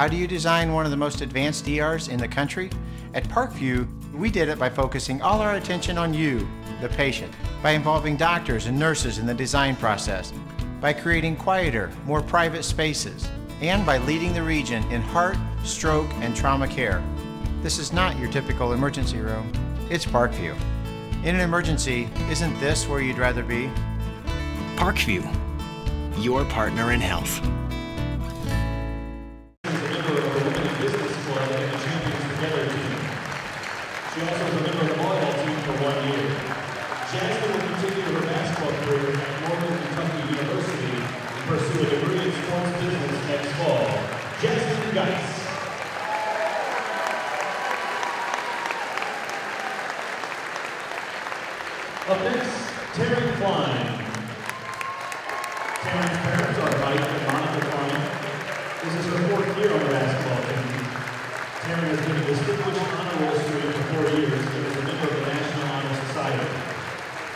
How do you design one of the most advanced ERs in the country? At Parkview, we did it by focusing all our attention on you, the patient, by involving doctors and nurses in the design process, by creating quieter, more private spaces, and by leading the region in heart, stroke, and trauma care. This is not your typical emergency room. It's Parkview. In an emergency, isn't this where you'd rather be? Parkview, your partner in health. She also is a member of the volleyball team for 1 year. Jasmine will continue her basketball career at Northern Kentucky University and pursue a degree in sports business next fall. Jasmine Geis. Up next, Taryn Klein. Taryn's parents are Mike and Monica Klein. This is her 4th year on the basketball team. Taryn has been a distinguished honor roll student for 4 years and is a member of the National Honor Society.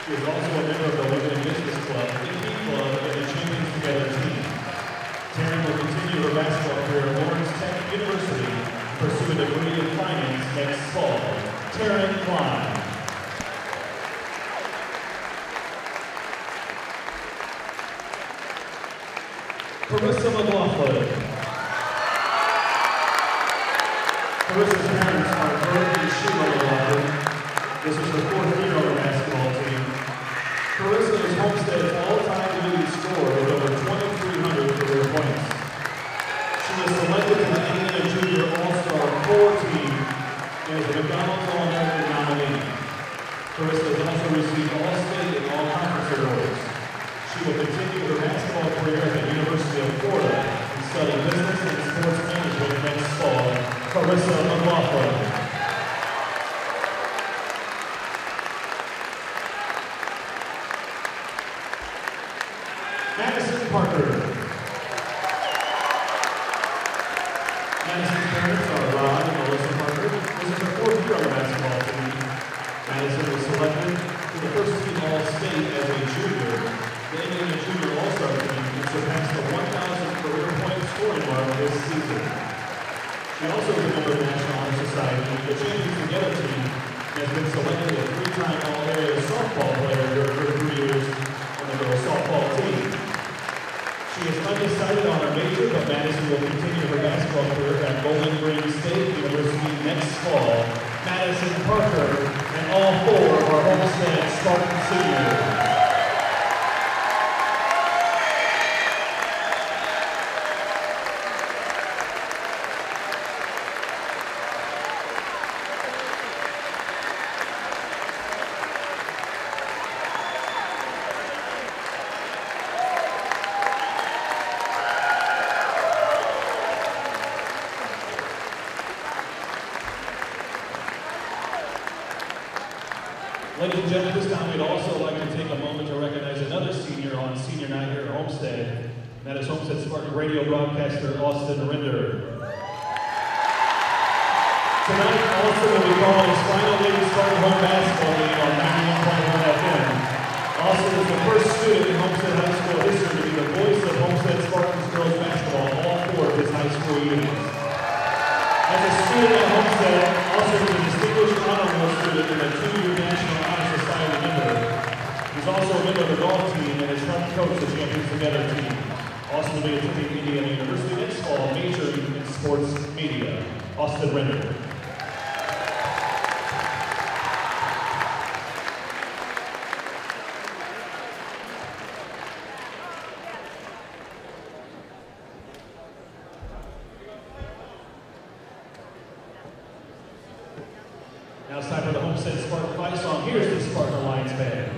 She is also a member of the Women in Business Club, the Key Club, and the Champions Together team. Taryn will continue her basketball career at Lawrence Tech University and pursue a degree in finance next fall. Taryn Klein. Carissa McLaughlin. Carissa's parents are Bert and Sheila McLaughlin. This is her 4th year on the basketball team. Carissa is Homestead's all-time leading scorer with over 2,300 career points. She was selected to the Indiana Junior All-Star 4 team and is a McDonald's All-American nominee. Carissa has also received All-State and All-Conference awards. She will continue her basketball career at the University of Florida and study business and sports management next fall. Carissa McLaughlin. Madison Parker. Madison's parents are Rod and Melissa Parker. This is her 4th year on the basketball team. Madison was selected to the first team All-State as a junior. The Indiana Junior All-Star team and surpassed the 1,000 career point scoring mark this season. She also is a member of the National Honor Society. The Champions Together team has been selected a 3-time All-Area softball player during her 3 years on the girls softball team. She is undecided on her major, but Madison will continue her basketball career at Bowling Green State University next fall. Madison Parker and all 4 of our Homestead Spartan seniors. Ladies and gentlemen, this time we'd also like to take a moment to recognize another senior on senior night here at Homestead. And that is Homestead Spartan radio broadcaster Austin Rinder. Tonight, Austin will be calling his final Ladies Spartan home basketball game on 91.1 FM. Austin is the first student in Homestead High School history to be the voice of Homestead Spartans girls basketball all 4 of his high school years. As a student at Homestead, Austin is a distinguished honor roll student and a 2-year National Honor Society member. He's also a member of the golf team and has helped coach the Champions Together team. Austin will be attending Indiana University next fall, majoring in sports media. Austin Renner. Now it's time for the Homestead Spartan fight song. Here's the Spartan Alliance Band.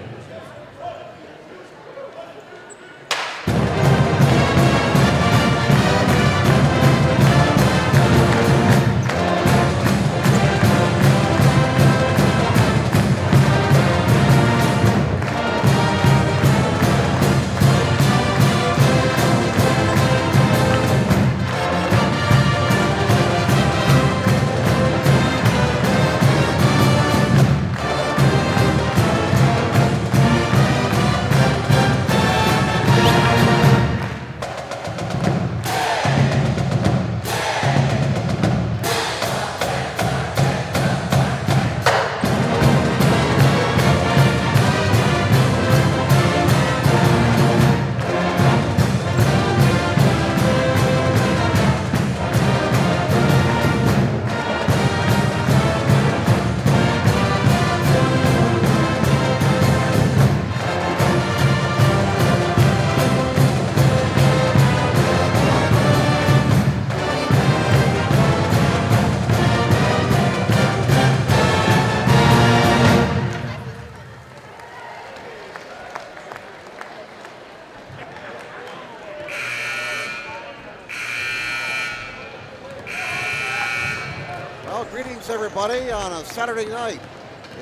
Greetings, everybody, on a Saturday night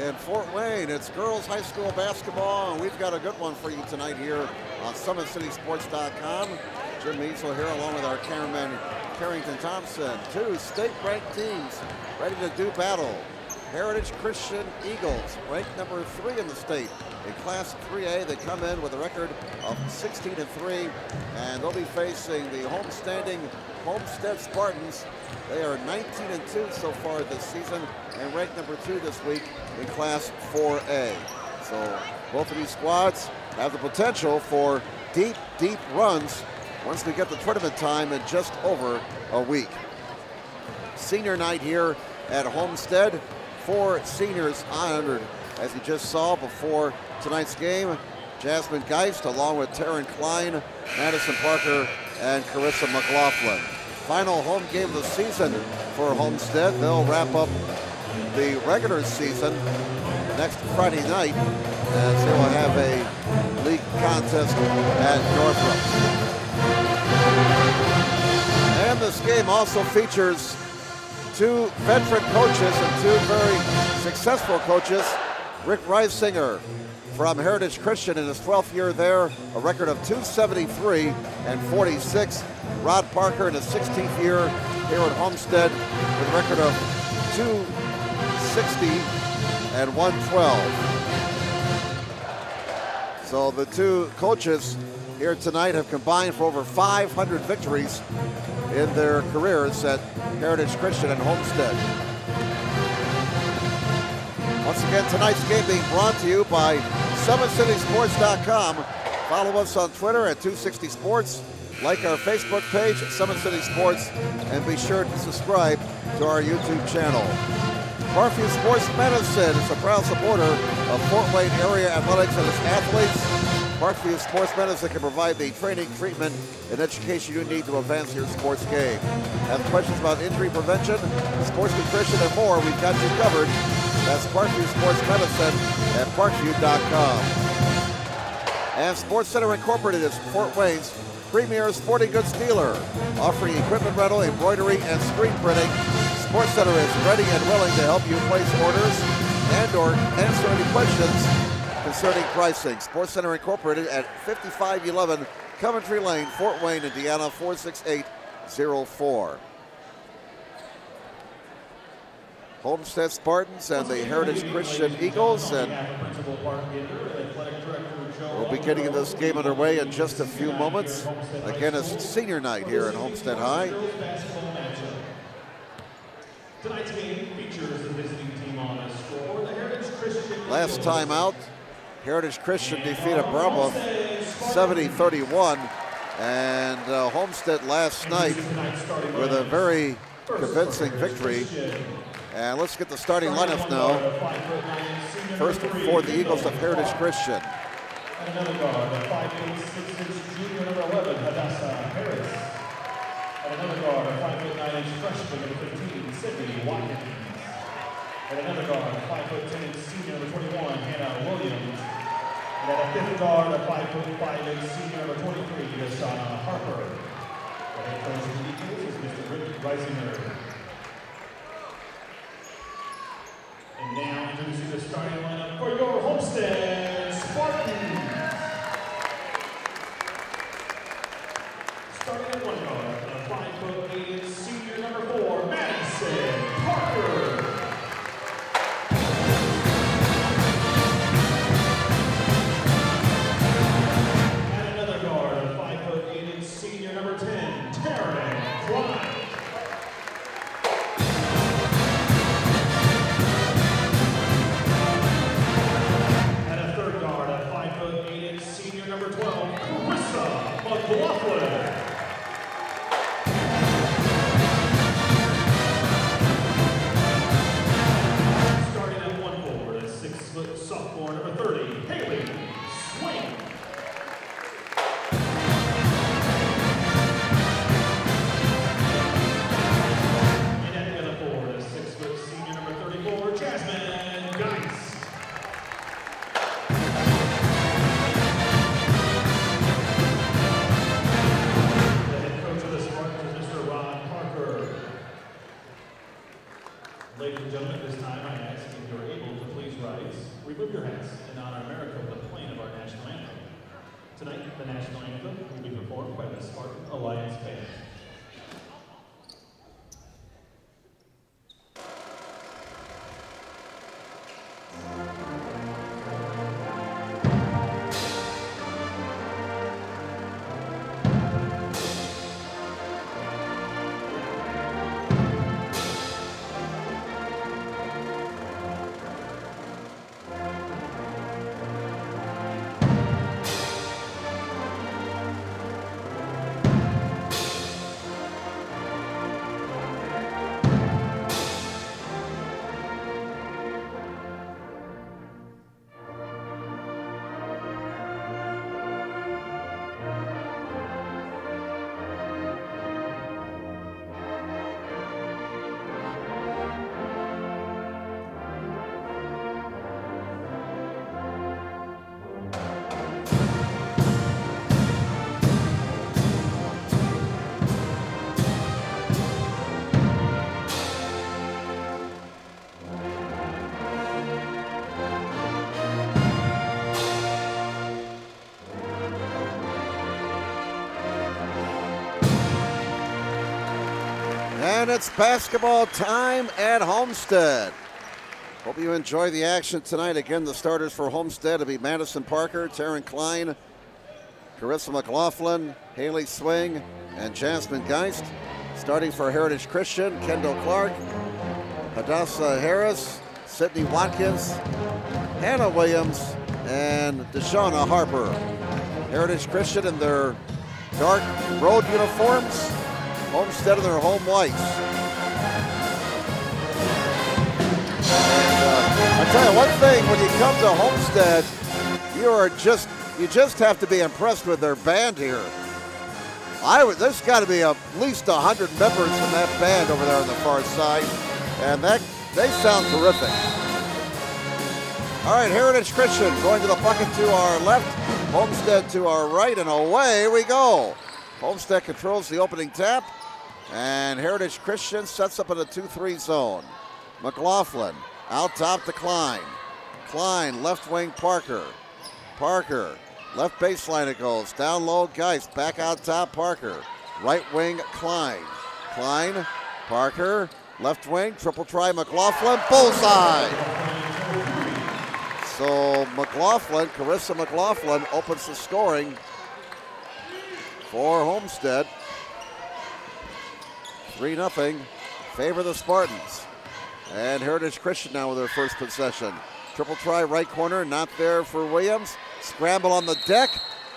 in Fort Wayne. It's girls high school basketball, and we've got a good one for you tonight here on SummitCitySports.com. Jim Measle here, along with our cameraman Carrington Thompson. Two state-ranked teams ready to do battle. Heritage Christian Eagles, ranked number 3 in the state. In Class 3A, they come in with a record of 16-3, and they'll be facing the Homestead Spartans. They are 19-2 so far this season, and ranked number 2 this week in Class 4A. So both of these squads have the potential for deep, deep runs once we get the tournament time in just over a week. Senior night here at Homestead. 4 seniors honored, as you just saw before tonight's game. Jasmine Geist, along with Taryn Klein, Madison Parker, and Carissa McLaughlin. Final home game of the season for Homestead. They'll wrap up the regular season next Friday night, as they will have a league contest at Northrop. And this game also features 2 veteran coaches and 2 very successful coaches. Rick Reisinger from Heritage Christian in his 12th year there, a record of 273 and 46. Rod Parker in his 16th year here at Homestead with a record of 260 and 112. So the 2 coaches here tonight have combined for over 500 victories in their careers at Heritage Christian and Homestead. Once again, tonight's game being brought to you by SummitCitySports.com. Follow us on Twitter at 260sports. Like our Facebook page at Summit City Sports, and be sure to subscribe to our YouTube channel. Parkview Sports Medicine is a proud supporter of Fort Wayne area athletics and its athletes. Parkview Sports Medicine can provide the training, treatment, and education you need to advance your sports game. Have questions about injury prevention, sports nutrition, and more? We've got you covered. That's Parkview Sports Medicine at parkview.com. And Sports Center Incorporated is Fort Wayne's premier sporting goods dealer, offering equipment rental, embroidery, and screen printing. Sports Center is ready and willing to help you place orders and/or answer any questions concerning pricing. Sports Center Incorporated at 5511 Coventry Lane, Fort Wayne, Indiana 46804. Homestead Spartans and the Heritage Christian Eagles, and we'll be getting this game underway in just a few moments. Again, it's senior night here at Homestead High. Tonight's game features the visiting team on the score. The Heritage Christian. Last time out, Heritage Christian defeated Bromwell 70-31, and Homestead last night with a very convincing victory. And let's get the starting lineups now. First for the Eagles of Heritage Christian. And another guard, the 5'8", junior number 11, Hadassah Harris. And another guard, a 5'9" freshman number 15, Sydney Watkins. And another guard, a 5'10" senior number 21, Hannah Williams. And at a fifth guard, a 5'5" senior number 23, Deshauna Harper. The head coach of the Eagles is Mr. Rick Reisinger. And now introducing the starting lineup for your Homestead Spartans. Starting at one guard, a 5'8" senior number 4, Madison Parker. And another guard, a 5'8" senior number 10, Taryn Klein. Ladies and gentlemen, at this time I ask if you are able to please rise, remove your hats, and honor America with the playing of our national anthem. Tonight, the national anthem will be performed by the Spartan Alliance Band. And it's basketball time at Homestead. Hope you enjoy the action tonight. Again, the starters for Homestead will be Madison Parker, Taryn Klein, Carissa McLaughlin, Haley Swing, and Jasmine Geist. Starting for Heritage Christian, Kendall Clark, Hadassah Harris, Sydney Watkins, Hannah Williams, and Deshauna Harper. Heritage Christian in their dark road uniforms, Homestead in their home whites. And I tell you one thing, when you come to Homestead, you just have to be impressed with their band here. There's got to be at least 100 members in that band over there on the far side, and they sound terrific. All right, Heritage Christian going to the bucket to our left, Homestead to our right, and away we go. Homestead controls the opening tap, and Heritage Christian sets up in a 2-3 zone. McLaughlin out top to Klein. Klein, left wing Parker. Parker, left baseline it goes. Down low, Geist. Back out top, Parker. Right wing, Klein. Klein, Parker, left wing, triple try, McLaughlin, bullseye. So McLaughlin, Carissa McLaughlin opens the scoring for Homestead. 3-0, favor the Spartans. And Heritage Christian now with their first possession. Triple try, right corner, not there for Williams. Scramble on the deck,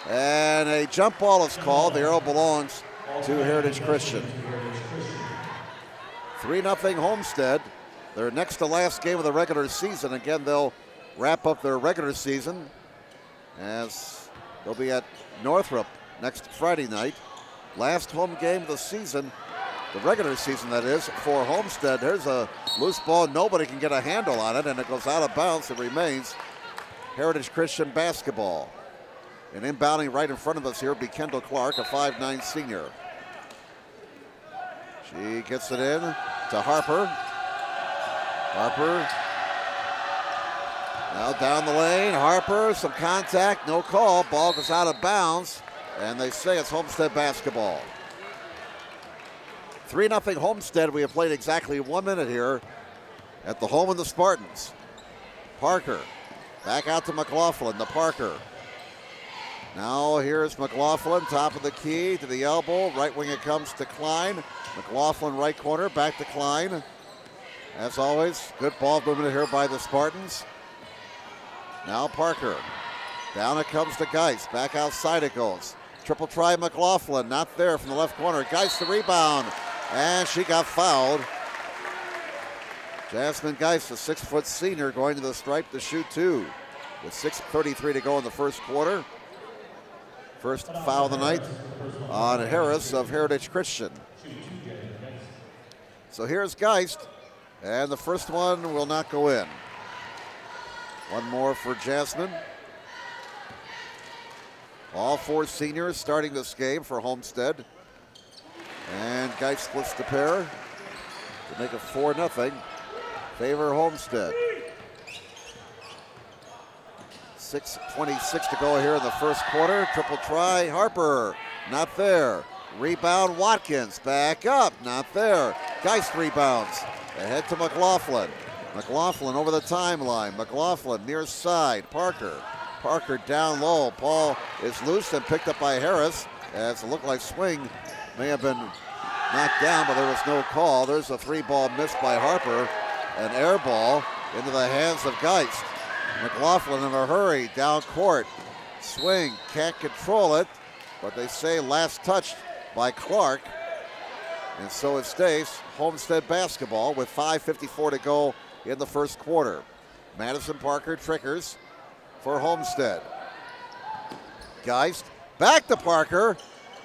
and a jump ball is called. The arrow belongs to Heritage Christian. 3-0 Homestead. Their next to last game of the regular season. Again, they'll wrap up their regular season as they'll be at Northrop next Friday night. Last home game of the season, the regular season that is, for Homestead. There's a loose ball, nobody can get a handle on it, and it goes out of bounds. It remains Heritage Christian basketball. And inbounding right in front of us here will be Kendall Clark, a 5'9" senior. She gets it in to Harper. Harper now down the lane. Harper, some contact, no call. Ball goes out of bounds, and they say it's Homestead basketball. 3-0 Homestead. We have played exactly 1 minute here at the home of the Spartans. Parker, back out to McLaughlin, to Parker. Now here's McLaughlin, top of the key, to the elbow. Right wing it comes to Klein. McLaughlin right corner, back to Klein. As always, good ball movement here by the Spartans. Now Parker. Down it comes to Geist. Back outside it goes. Triple try McLaughlin, not there from the left corner. Geist the rebound, and she got fouled. Jasmine Geist, a 6-foot senior, going to the stripe to shoot two with 6:33 to go in the first quarter. First foul of the night on Harris of Heritage Christian. So here's Geist, and the first one will not go in. One more for Jasmine. All four seniors starting this game for Homestead. And Geist splits the pair to make it 4-0. favor Homestead. 6:26 to go here in the first quarter. Triple try, Harper, not there. Rebound, Watkins, back up, not there. Geist rebounds, ahead to McLaughlin. McLaughlin over the timeline. McLaughlin near side, Parker. Parker down low. Ball is loose and picked up by Harris, as it looked like swing may have been knocked down, but there was no call. There's a 3-ball miss by Harper, an air ball into the hands of Geist. McLaughlin in a hurry, down court. Swing, can't control it, but they say last touched by Clark. And so it stays Homestead basketball with 5:54 to go in the first quarter. Madison Parker triggers for Homestead. Geist, back to Parker.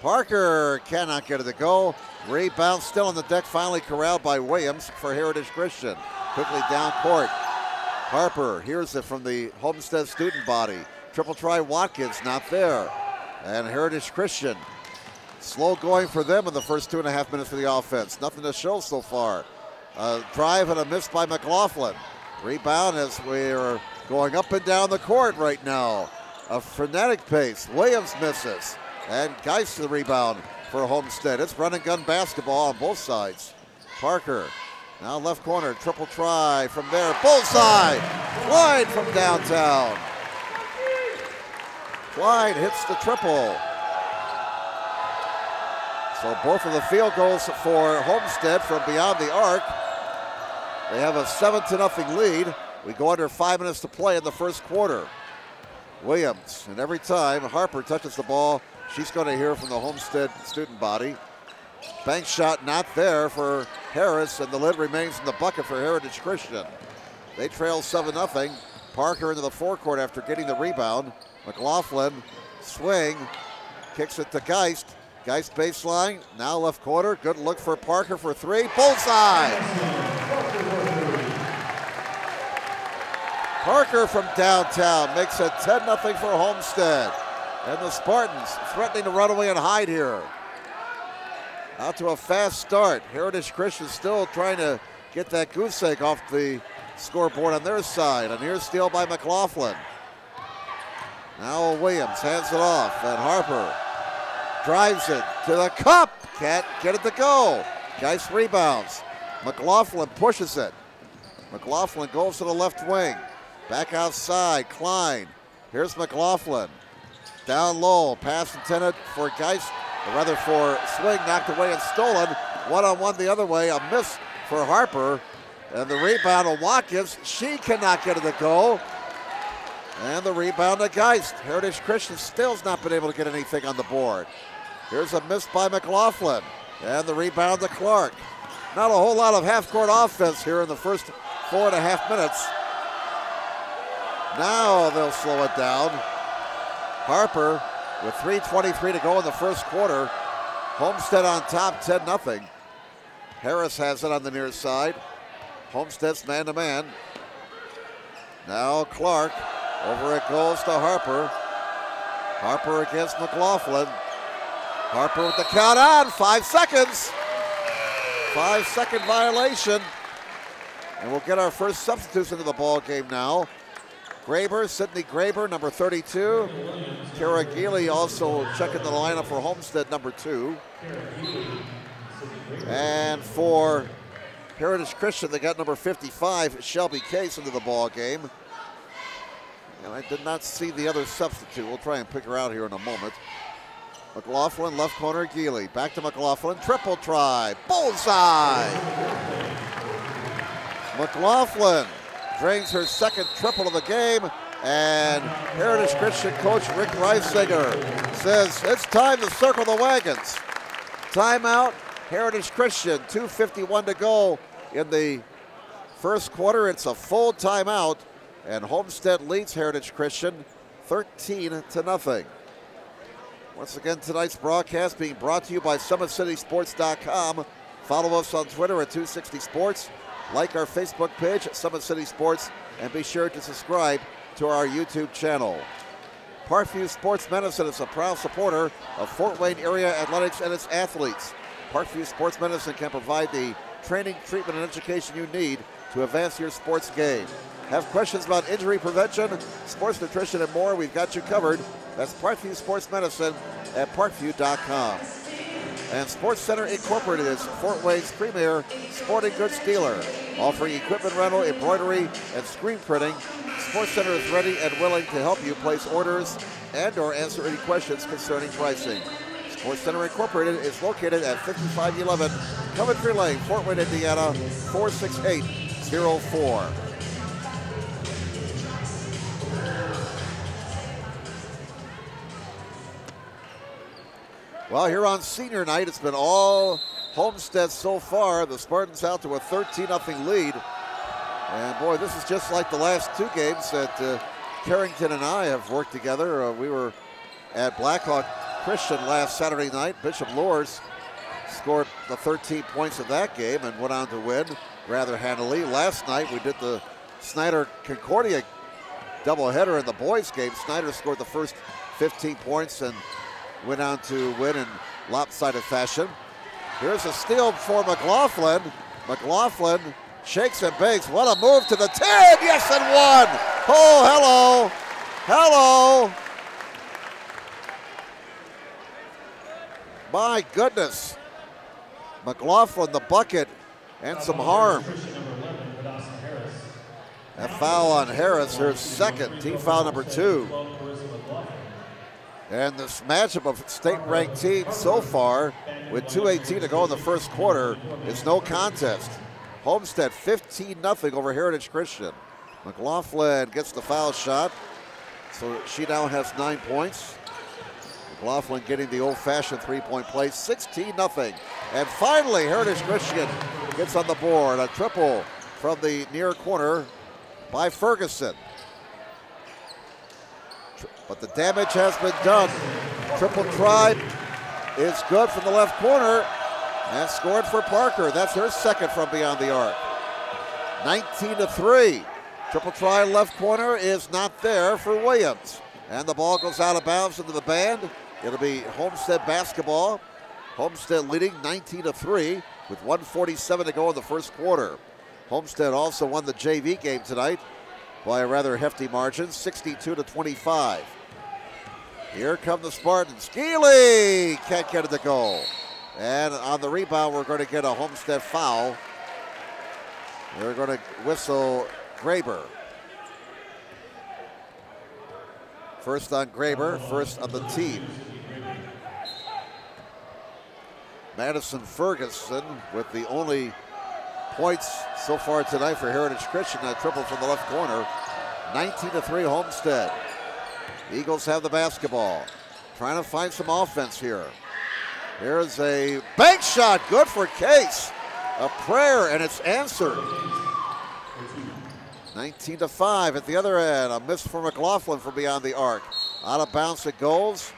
Parker cannot get it to go. Rebound still on the deck, finally corralled by Williams for Heritage Christian. Quickly down court. Harper hears it from the Homestead student body. Triple try, Watkins, not there. And Heritage Christian, slow going for them in the first 2.5 minutes of the offense. Nothing to show so far. A drive and a miss by McLaughlin. Rebound as we're going up and down the court right now. A frenetic pace. Williams misses. And Geist the rebound for Homestead. It's run and gun basketball on both sides. Parker, now left corner, triple try from there. Bullseye! Clyde from downtown. Clyde hits the triple. So both of the field goals for Homestead from beyond the arc. They have a 7-0 lead. We go under 5 minutes to play in the first quarter. Williams, and every time Harper touches the ball, she's going to hear from the Homestead student body. Bank shot not there for Harris, and the lid remains in the bucket for Heritage Christian. They trail 7-0. Parker into the forecourt after getting the rebound. McLaughlin, swing, kicks it to Geist. Geist baseline, now left corner. Good look for Parker for 3. Bullseye! Parker from downtown makes it 10-0 for Homestead. And the Spartans threatening to run away and hide here. Out to a fast start. Heritage Christian still trying to get that goose egg off the scoreboard on their side. A near steal by McLaughlin. Now Williams hands it off, and Harper drives it to the cup. Can't get it to go. Geist rebounds. McLaughlin pushes it. McLaughlin goes to the left wing. Back outside, Klein. Here's McLaughlin. Down low, pass intended for Geist, or rather for Swing, knocked away and stolen. One-on-one the other way, a miss for Harper. And the rebound of Watkins, she cannot get it to go. And the rebound to Geist. Heritage Christian still has not been able to get anything on the board. Here's a miss by McLaughlin. And the rebound to Clark. Not a whole lot of half-court offense here in the first 4.5 minutes. Now they'll slow it down. Harper with 3:23 to go in the first quarter. Homestead on top, 10-0. Harris has it on the near side. Homestead's man-to-man. Now Clark. Over it goes to Harper. Harper against McLaughlin. Harper with the count on. 5 seconds. 5-second violation. And we'll get our first substitutes into the ball game now. Graber, Sydney Graber, number 32. Kara Geely also checking the lineup for Homestead, number 2. And for Heritage Christian, they got number 55, Shelby Case, into the ball game. And I did not see the other substitute. We'll try and pick her out here in a moment. McLaughlin, left corner, Geely. Back to McLaughlin, triple try, bullseye! McLaughlin drains her second triple of the game, and Heritage Christian coach Rick Reisinger says it's time to circle the wagons. Timeout, Heritage Christian, 2:51 to go in the first quarter. It's a full timeout, and Homestead leads Heritage Christian 13-0. Once again, tonight's broadcast being brought to you by SummitCitySports.com. Follow us on Twitter at 260sports. Like our Facebook page at Summit City Sports, and be sure to subscribe to our YouTube channel. Parkview Sports Medicine is a proud supporter of Fort Wayne area athletics and its athletes. Parkview Sports Medicine can provide the training, treatment, and education you need to advance your sports game. Have questions about injury prevention, sports nutrition, and more? We've got you covered. That's Parkview Sports Medicine at parkview.com. And Sports Center Incorporated is Fort Wayne's premier sporting goods dealer, offering equipment rental, embroidery, and screen printing. Sports Center is ready and willing to help you place orders and or answer any questions concerning pricing. Sports Center Incorporated is located at 5511 Coventry Lane, Fort Wayne, Indiana, 46804. Well, here on senior night, it's been all Homestead so far. The Spartans out to a 13-0 lead. And boy, this is just like the last two games that Carrington and I have worked together. We were at Blackhawk Christian last Saturday night. Bishop Lours scored the 13 points of that game and went on to win rather handily. Last night we did the Snyder Concordia doubleheader in the boys game. Snyder scored the first 15 points and went on to win in lopsided fashion. Here's a steal for McLaughlin. McLaughlin shakes and bakes. What a move to the 10. Yes, and one. Oh, hello. Hello. My goodness. McLaughlin, the bucket, and some harm. A foul on Harris, her second, team foul number 2. And this matchup of state-ranked teams so far, with 2:18 to go in the first quarter, is no contest. Homestead 15-0 over Heritage Christian. McLaughlin gets the foul shot, so she now has 9 points. McLaughlin getting the old-fashioned three-point play, 16-0. And finally, Heritage Christian gets on the board. A triple from the near corner by Ferguson. But the damage has been done. Triple try is good from the left corner and scored for Parker. That's her second from beyond the arc. 19-3. Triple try left corner is not there for Williams. And the ball goes out of bounds into the band. It'll be Homestead basketball. Homestead leading 19-3 with 1:47 to go in the first quarter. Homestead also won the JV game tonight by a rather hefty margin, 62-25. Here come the Spartans. Geely can't get it to go. And on the rebound, we're going to get a Homestead foul. They're going to whistle Graber. First on Graber, first on the team. Madison Ferguson with the only points so far tonight for Heritage Christian. That triple from the left corner. 19-3 Homestead. Eagles have the basketball. Trying to find some offense here. Here's a bank shot, good for Case. A prayer, and it's answered. 19-5 at the other end. A miss for McLaughlin from beyond the arc. Out of bounds it goes.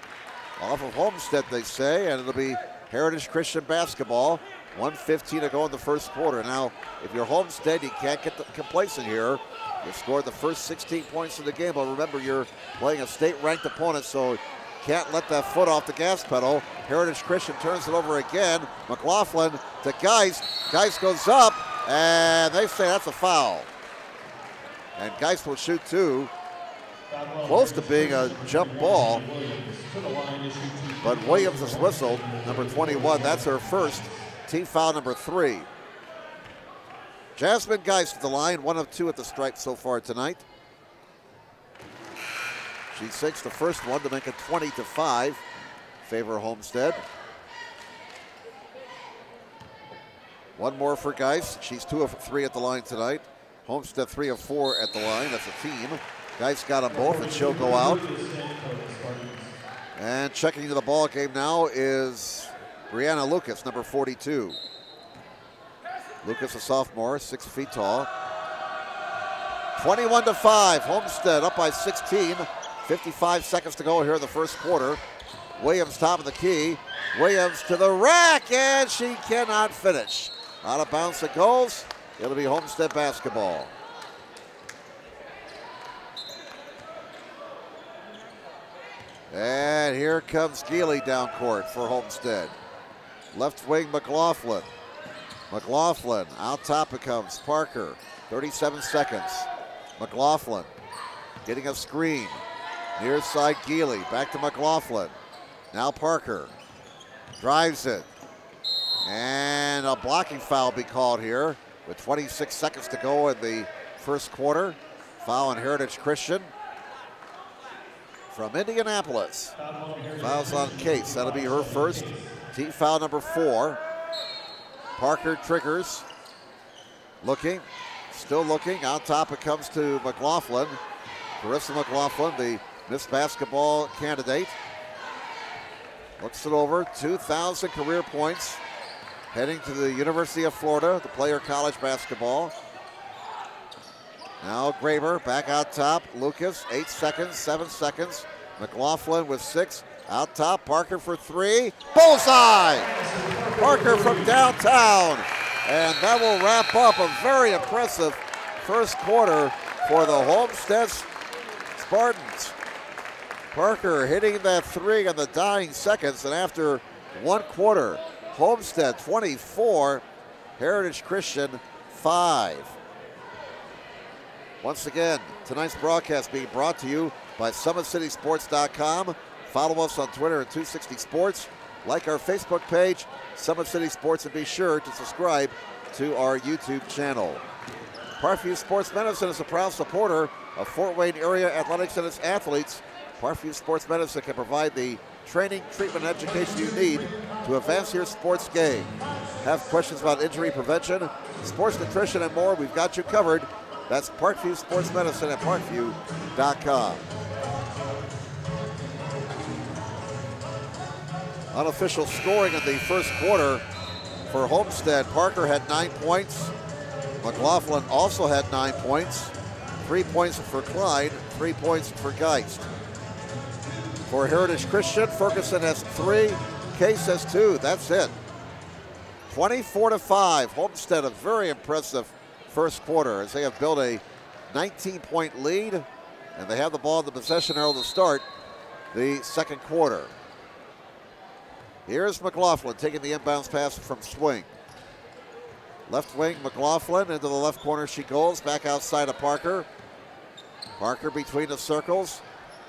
Off of Homestead, they say, and it'll be Heritage Christian basketball. 1:15 to go in the first quarter. Now, if you're Homestead, you can't get complacent here. You scored the first 16 points of the game, but remember, you're playing a state-ranked opponent, so can't let that foot off the gas pedal. Heritage Christian turns it over again. McLaughlin to Geist. Geist goes up, and they say that's a foul. And Geist will shoot two. Close to being a jump ball. But Williams is whistled, number 21. That's her first. Team foul number 3. Jasmine Geist at the line, 1 of 2 at the stripe so far tonight. She sinks the first one to make it 20-5. Favor Homestead. One more for Geist. She's 2 of 3 at the line tonight. Homestead 3 of 4 at the line. That's a team. Geist got them both, and she'll go out. And checking into the ball game now is Brianna Lucas, number 42. Lucas, a sophomore, 6 feet tall. 21-5, Homestead up by 16. 55 seconds to go here in the first quarter. Williams top of the key. Williams to the rack, and she cannot finish. Out of bounds it goes. It'll be Homestead basketball. And here comes Geely down court for Homestead. Left wing McLaughlin. McLaughlin, out top it comes Parker. 37 seconds. McLaughlin getting a screen. Near side Geely, back to McLaughlin. Now Parker drives it. And a blocking foul be called here with 26 seconds to go in the first quarter. Foul on Heritage Christian from Indianapolis. Fouls on Case, that'll be her first. Team foul number 4. Parker triggers, looking, still looking. On top it comes to McLaughlin. Carissa McLaughlin, the Miss Basketball candidate. Looks it over, 2,000 career points. Heading to the University of Florida to play her college basketball. Now Graber back out top. Lucas, 8 seconds, 7 seconds. McLaughlin with 6. Out top, Parker for 3. Bullseye! Parker from downtown. And that will wrap up a very impressive first quarter for the Homestead Spartans. Parker hitting that 3 on the dying seconds, and after 1 quarter, Homestead 24, Heritage Christian 5. Once again, tonight's broadcast being brought to you by SummitCitySports.com. Follow us on Twitter at 260 Sports. Like our Facebook page, Summit City Sports, and be sure to subscribe to our YouTube channel. Parkview Sports Medicine is a proud supporter of Fort Wayne area athletics and its athletes. Parkview Sports Medicine can provide the training, treatment, and education you need to advance your sports game. Have questions about injury prevention, sports nutrition, and more? We've got you covered. That's Parkview Sports Medicine at parkview.com. Unofficial scoring in the first quarter for Homestead. Parker had 9 points. McLaughlin also had 9 points. 3 points for Klein, 3 points for Geist. For Heritage Christian, Ferguson has 3, Case has 2. That's it. 24-5. Homestead, a very impressive first quarter as they have built a 19-point lead, and they have the ball in the possession arrow to start the second quarter. Here's McLaughlin taking the inbounds pass from Swing. Left wing, McLaughlin into the left corner she goes, back outside of Parker. Parker between the circles.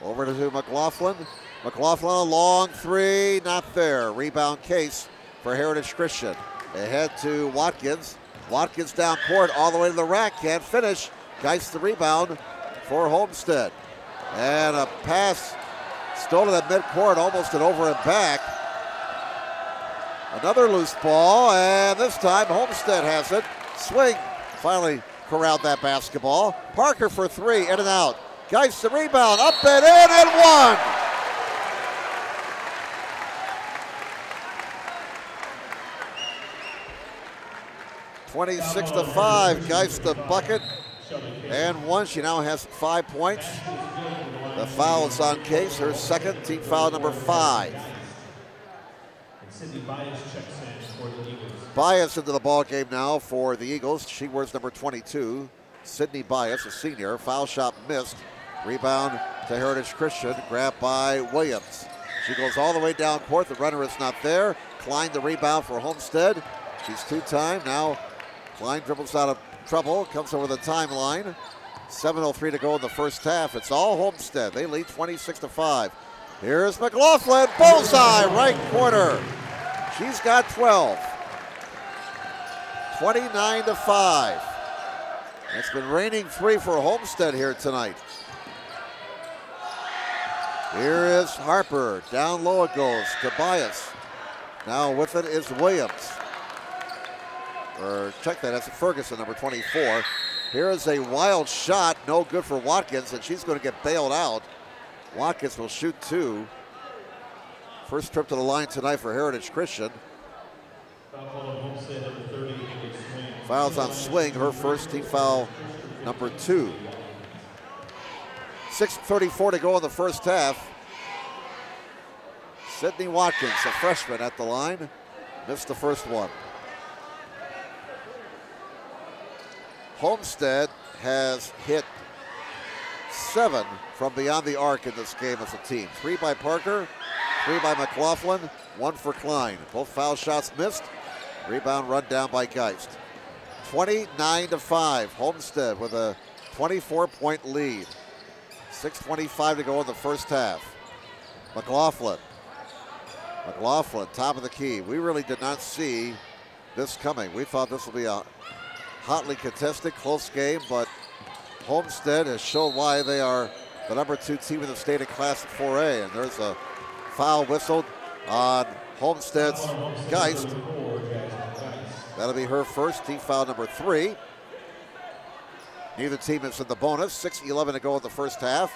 Over to McLaughlin. McLaughlin, a long 3, not there. Rebound Case for Heritage Christian. Ahead to Watkins. Watkins down court, all the way to the rack, can't finish. Geist the rebound for Homestead. And a pass stolen at midcourt, almost an over and back. Another loose ball, and this time Homestead has it. Swing finally corralled that basketball. Parker for 3, in and out. Geist the rebound, up and in, and 1. (26-5). Geist the bucket and 1. She now has 5 points. The foul is on Case, her second, team foul number 5. Bias into the ball game now for the Eagles. She wears number 22. Sydney Bias, a senior. Foul shot missed. Rebound to Heritage Christian. Grabbed by Williams. She goes all the way down court. The runner is not there. Klein the rebound for Homestead. She's 2-time. Now Klein dribbles out of trouble. Comes over the timeline. 7:03 to go in the first half. It's all Homestead. They lead 26-5. Here's McLaughlin. Bullseye, right corner. She's got 12. 29-5. It's been raining 3 for Homestead here tonight. Here is Harper. Down low it goes. Tobias. Now with it is Williams. Or check that, that's Ferguson, number 24. Here is a wild shot. No good for Watkins, and she's going to get bailed out. Watkins will shoot 2. First trip to the line tonight for Heritage Christian. Fouls on Swing, her first, team foul number 2. 6:34 to go in the first half. Sydney Watkins, a freshman at the line, missed the first one. Homestead has hit 7 from beyond the arc in this game as a team. 3 by Parker, 3 by McLaughlin, 1 for Klein. Both foul shots missed. Rebound run down by Geist. 29-5. Homestead with a 24-point lead. 6:25 to go in the first half. McLaughlin, top of the key. We really did not see this coming. We thought this would be a hotly contested, close game, but Homestead has shown why they are the #2 team in the state of Class 4A. And there's a foul whistled on Homestead's Geist. That'll be her first, team foul number 3. Neither team is in the bonus. 6:11 to go in the first half.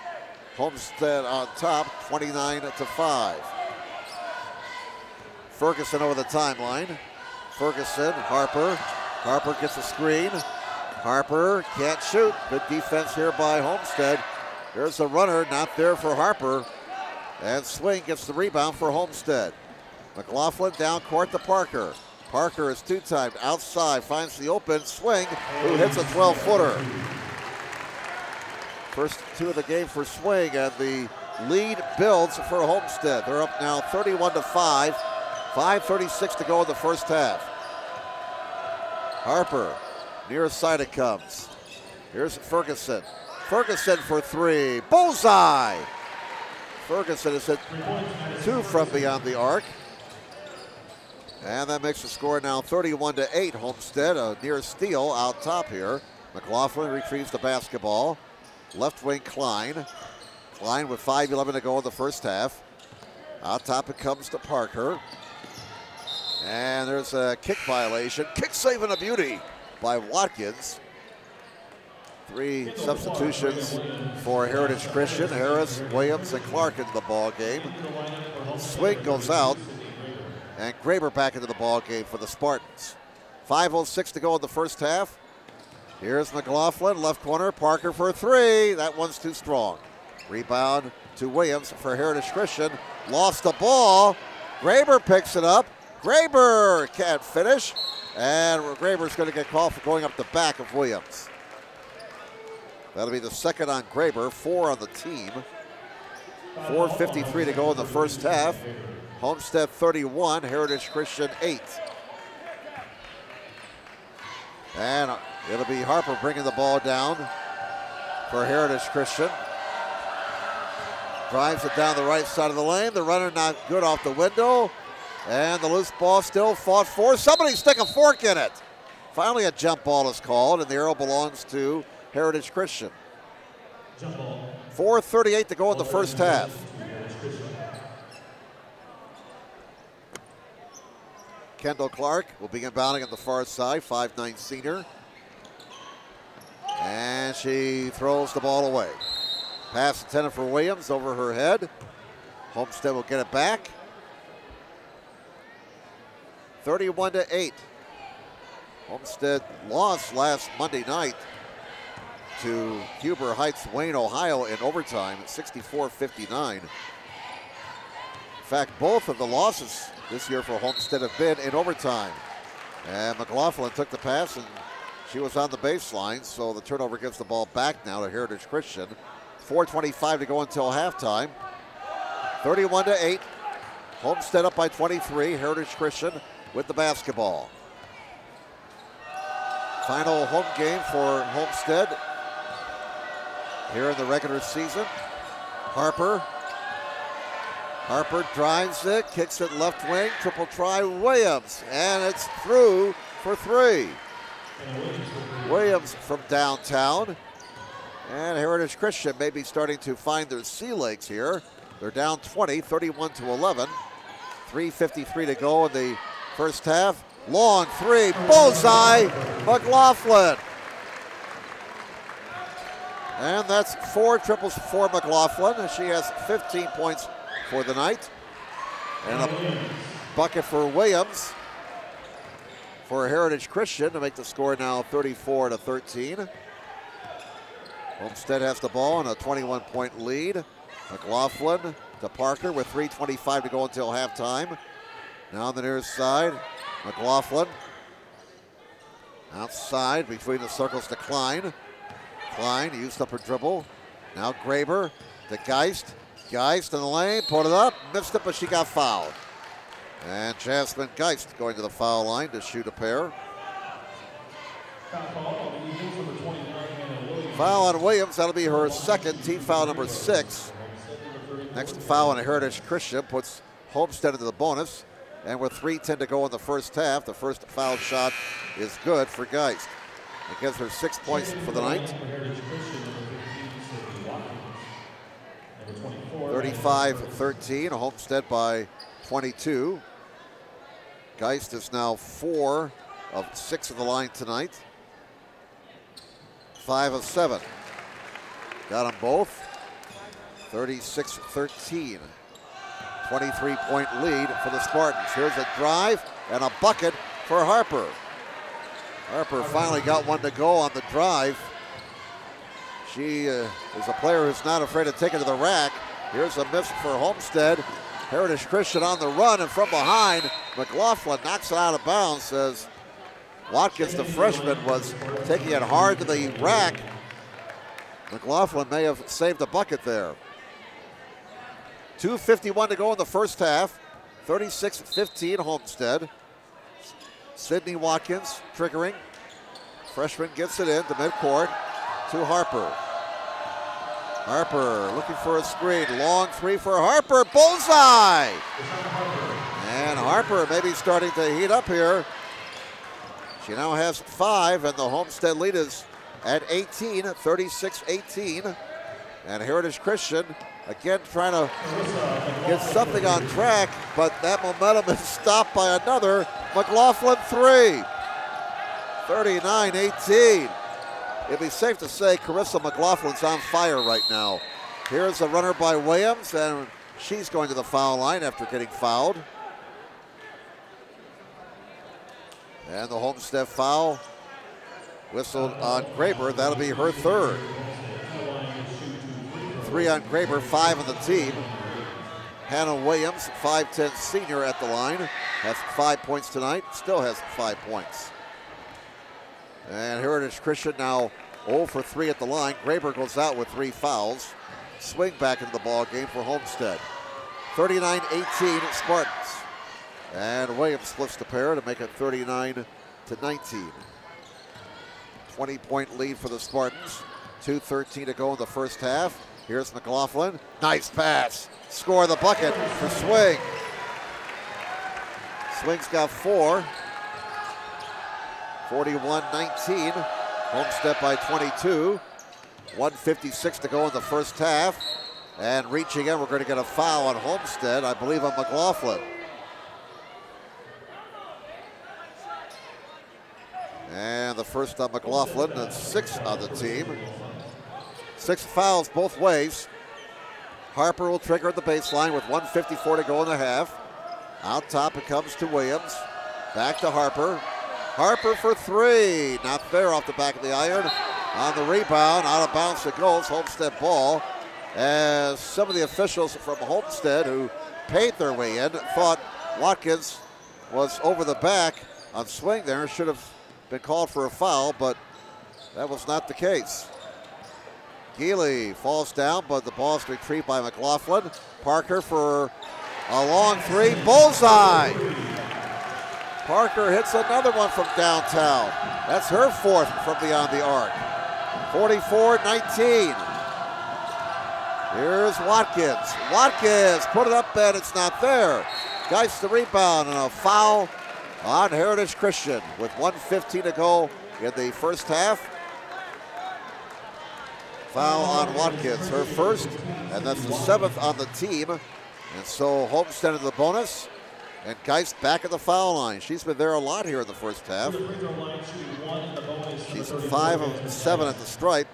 Homestead on top, 29-5. Ferguson over the timeline. Ferguson, Harper. Harper gets a screen. Harper can't shoot. Good defense here by Homestead. There's the runner, not there for Harper. And Swing gets the rebound for Homestead. McLaughlin down court to Parker. Parker is two-timed outside, finds the open Swing, who hits a 12-footer. First 2 of the game for Swing, and the lead builds for Homestead. They're up now 31-5. 5:36 to go in the first half. Harper, near side it comes. Here's Ferguson. Ferguson for 3, bullseye! Ferguson has hit 2 from beyond the arc. And that makes the score now 31-8. Homestead, a near steal out top here. McLaughlin retrieves the basketball. Left wing Klein. Klein with 5:11 to go in the first half. Out top it comes to Parker. And there's a kick violation. Kick saving a beauty by Watkins. 3 substitutions for Heritage Christian. Harris, Williams, and Clark into the ball game. Swing goes out. And Graber back into the ball game for the Spartans. 5:06 to go in the first half. Here's McLaughlin, left corner, Parker for 3. That one's too strong. Rebound to Williams for Heritage Christian. Lost the ball. Graber picks it up. Graber can't finish. And Graber's going to get called for going up the back of Williams. That'll be the second on Graber, 4 on the team. 4:53 to go in the first half. Homestead 31, Heritage Christian 8. And it'll be Harper bringing the ball down for Heritage Christian. Drives it down the right side of the lane. The runner not good off the window. And the loose ball still fought for. Somebody stick a fork in it. Finally a jump ball is called, and the arrow belongs to Heritage Christian. 4:38 to go in the first half. Kendall Clark will begin inbounding on the far side, 5'9" senior. And she throws the ball away. Pass intended for Williams over her head. Homestead will get it back. 31-8. Homestead lost last Monday night to Huber Heights, Wayne, Ohio in overtime at 64-59. In fact, both of the losses this year for Homestead have been in overtime. And McLaughlin took the pass and she was on the baseline, so the turnover gives the ball back now to Heritage Christian. 4:25 to go until halftime. 31-8. Homestead up by 23. Heritage Christian with the basketball. Final home game for Homestead here in the regular season. Harper drives it, kicks it left wing, triple try Williams, and it's through for 3. Williams from downtown. And Heritage Christian may be starting to find their sea legs here. They're down 20, 31-11. 3:53 to go in the first half. Long 3, bullseye, McLaughlin. And that's 4 triples for McLaughlin, and she has 15 points for the night. And a bucket for Williams for Heritage Christian to make the score now 34-13. Homestead has the ball and a 21-point lead. McLaughlin to Parker with 3:25 to go until halftime. Now on the near side, McLaughlin. Outside between the circles to Klein. Klein used up her dribble. Now Graber to Geist. Geist in the lane, put it up, missed it, but she got fouled. And Jasmine Geist going to the foul line to shoot a pair. Foul on Williams, that'll be her second, team foul number 6. Next foul on Heritage Christian puts Homestead into the bonus. And with 3:10 to go in the first half, the first foul shot is good for Geist. It gives her 6 points for the night. 35-13, Homestead by 22. Geist is now 4 of 6 of the line tonight. 5 of 7. Got them both. 36-13. 23-point lead for the Spartans. Here's a drive and a bucket for Harper. Harper finally got one to go on the drive. She is a player who's not afraid to take it to the rack. Here's a miss for Homestead. Heritage Christian on the run, and from behind, McLaughlin knocks it out of bounds as Watkins, the freshman, was taking it hard to the rack. McLaughlin may have saved a bucket there. 2:51 to go in the first half. 36-15 Homestead. Sydney Watkins triggering. Freshman gets it in to midcourt to Harper. Harper looking for a screen. Long three for Harper. Bullseye! And Harper maybe starting to heat up here. She now has 5, and the Homestead lead is at 18, 36-18. And Heritage Christian again trying to get something on track, but that momentum is stopped by another McLaughlin 3. 39-18. It'd be safe to say Carissa McLaughlin's on fire right now. Here's a runner by Williams, and she's going to the foul line after getting fouled. And the Homestead foul whistled on Graber. That'll be her third. 3 on Graber, 5 on the team. Hannah Williams, 5'10" senior at the line, has 5 points tonight, still has 5 points. And Heritage Christian now 0 for 3 at the line. Graber goes out with 3 fouls. Swing back into the ball game for Homestead. 39-18 Spartans. And Williams splits the pair to make it 39-19. 20-point lead for the Spartans. 2:13 to go in the first half. Here's McLaughlin. Nice pass. Score the bucket for Swing. Swing's got 4. 41-19. Homestead by 22. 1:56 to go in the first half. And reaching in, we're going to get a foul on Homestead, I believe on McLaughlin. And the first on McLaughlin, and 6 on the team. 6 fouls both ways. Harper will trigger at the baseline with 1:54 to go in the half. Out top it comes to Williams. Back to Harper. Harper for 3. Not there off the back of the iron. On the rebound, out of bounds it goes. Homestead ball. As some of the officials from Homestead who paid their way in thought Watkins was over the back on Swing there. Should have been called for a foul, but that was not the case. Geely falls down, but the ball is retrieved by McLaughlin. Parker for a long 3. Bullseye! Parker hits another one from downtown. That's her 4th from beyond the arc. 44-19. Here's Watkins. Watkins put it up and it's not there. Geist the rebound and a foul on Heritage Christian with 1:15 to go in the first half. Foul on Watkins, her first, and that's the 7th on the team. And so Homestead in the bonus, and Geist back at the foul line. She's been there a lot here in the first half. She's 5 of 7 at the stripe.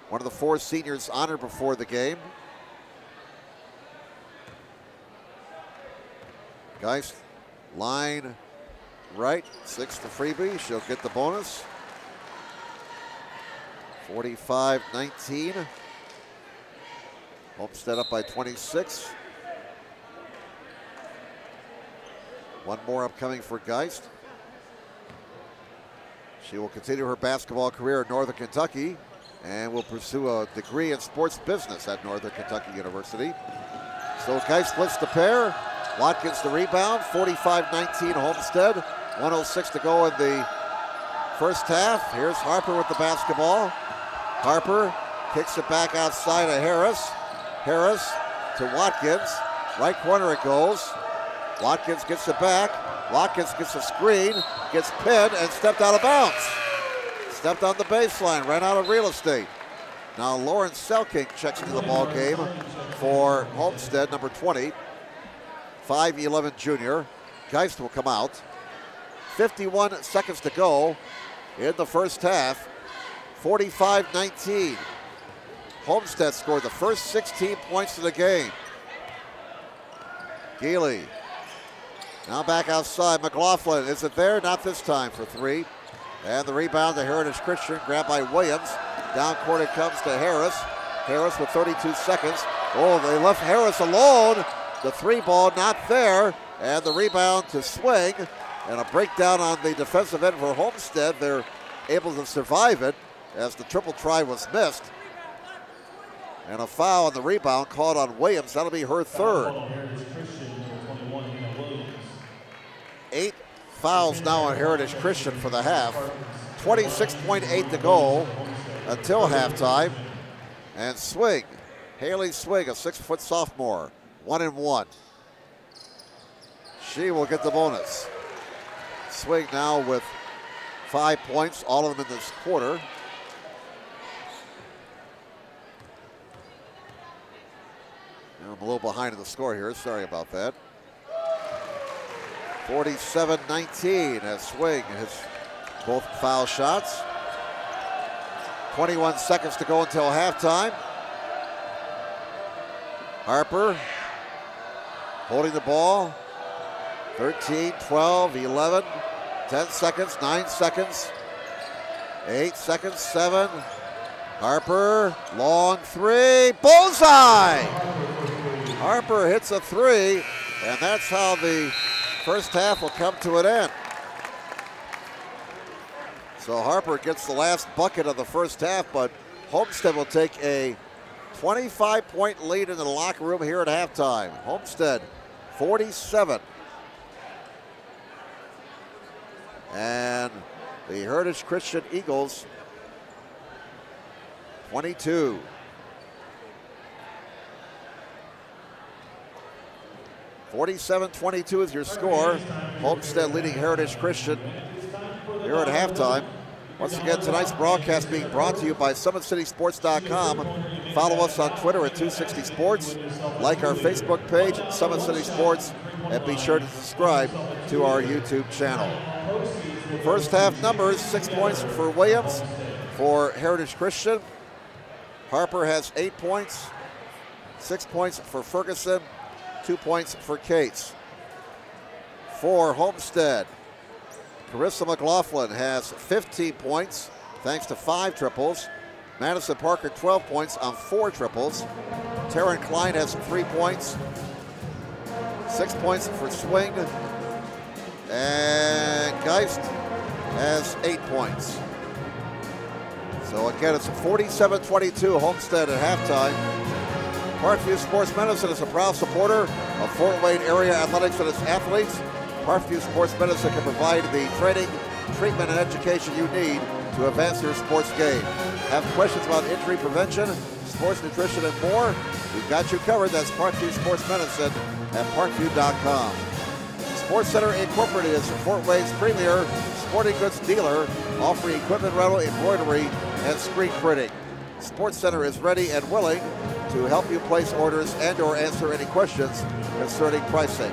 One of the 4 seniors honored before the game. Geist line right, 6 to Freebie. She'll get the bonus. 45-19. Homestead up by 26. One more upcoming for Geist. She will continue her basketball career in Northern Kentucky and will pursue a degree in sports business at Northern Kentucky University. So Geist splits the pair. Watkins the rebound, 45-19 Homestead. 1:06 to go in the first half. Here's Harper with the basketball. Harper kicks it back outside of Harris. Harris to Watkins. Right corner it goes. Watkins gets it back. Watkins gets a screen, gets pinned, and stepped out of bounds. Stepped on the baseline, ran out of real estate. Now Lawrence Selking checks into the ball game for Homestead, number 20. 5'11" junior. Geist will come out. 51 seconds to go in the first half. 45-19. Homestead scored the first 16 points of the game. Geely. Now back outside. McLaughlin. Is it there? Not this time for three. And the rebound to Heritage Christian, grabbed by Williams. Down court it comes to Harris. Harris with 32 seconds. Oh, they left Harris alone. The three ball not there. And the rebound to Swing. And a breakdown on the defensive end for Homestead. They're able to survive it as the triple try was missed. And a foul on the rebound called on Williams. That'll be her third. 8 fouls now on Heritage Christian for the half. 26.8 to go until halftime. And Swing, Haley Swing, a 6-foot sophomore, 1-1. She will get the bonus. Swing now with 5 points, all of them in this quarter. I'm a little behind in the score here, sorry about that. 47-19 as Swing hits both foul shots. 21 seconds to go until halftime. Harper holding the ball. 13, 12, 11, 10 seconds, 9 seconds, 8 seconds, 7. Harper, long three, bullseye! Harper hits a three, and that's how the first half will come to an end. So Harper gets the last bucket of the first half, but Homestead will take a 25-point lead in the locker room here at halftime. Homestead 47. And the Heritage Christian Eagles 22. (47-22) is your score. Homestead leading Heritage Christian here at halftime. Once again, tonight's broadcast being brought to you by SummitCitySports.com. Follow us on Twitter at 260sports. Like our Facebook page at Summit City Sports. And be sure to subscribe to our YouTube channel. First half numbers, 6 points for Williams for Heritage Christian. Harper has 8 points. 6 points for Ferguson. 2 points for Cates. For Homestead, Carissa McLaughlin has 15 points thanks to 5 triples. Madison Parker 12 points on 4 triples. Taryn Klein has 3 points. 6 points for Swing. And Geist has 8 points. So again, it's a 47-22 Homestead at halftime. Parkview Sports Medicine is a proud supporter of Fort Wayne area athletics and its athletes. Parkview Sports Medicine can provide the training, treatment, and education you need to advance your sports game. Have questions about injury prevention, sports nutrition, and more? We've got you covered. That's Parkview Sports Medicine at parkview.com. Sports Center Incorporated is Fort Wayne's premier sporting goods dealer, offering equipment rental, embroidery, and screen printing. Sports Center is ready and willing to help you place orders and or answer any questions concerning pricing.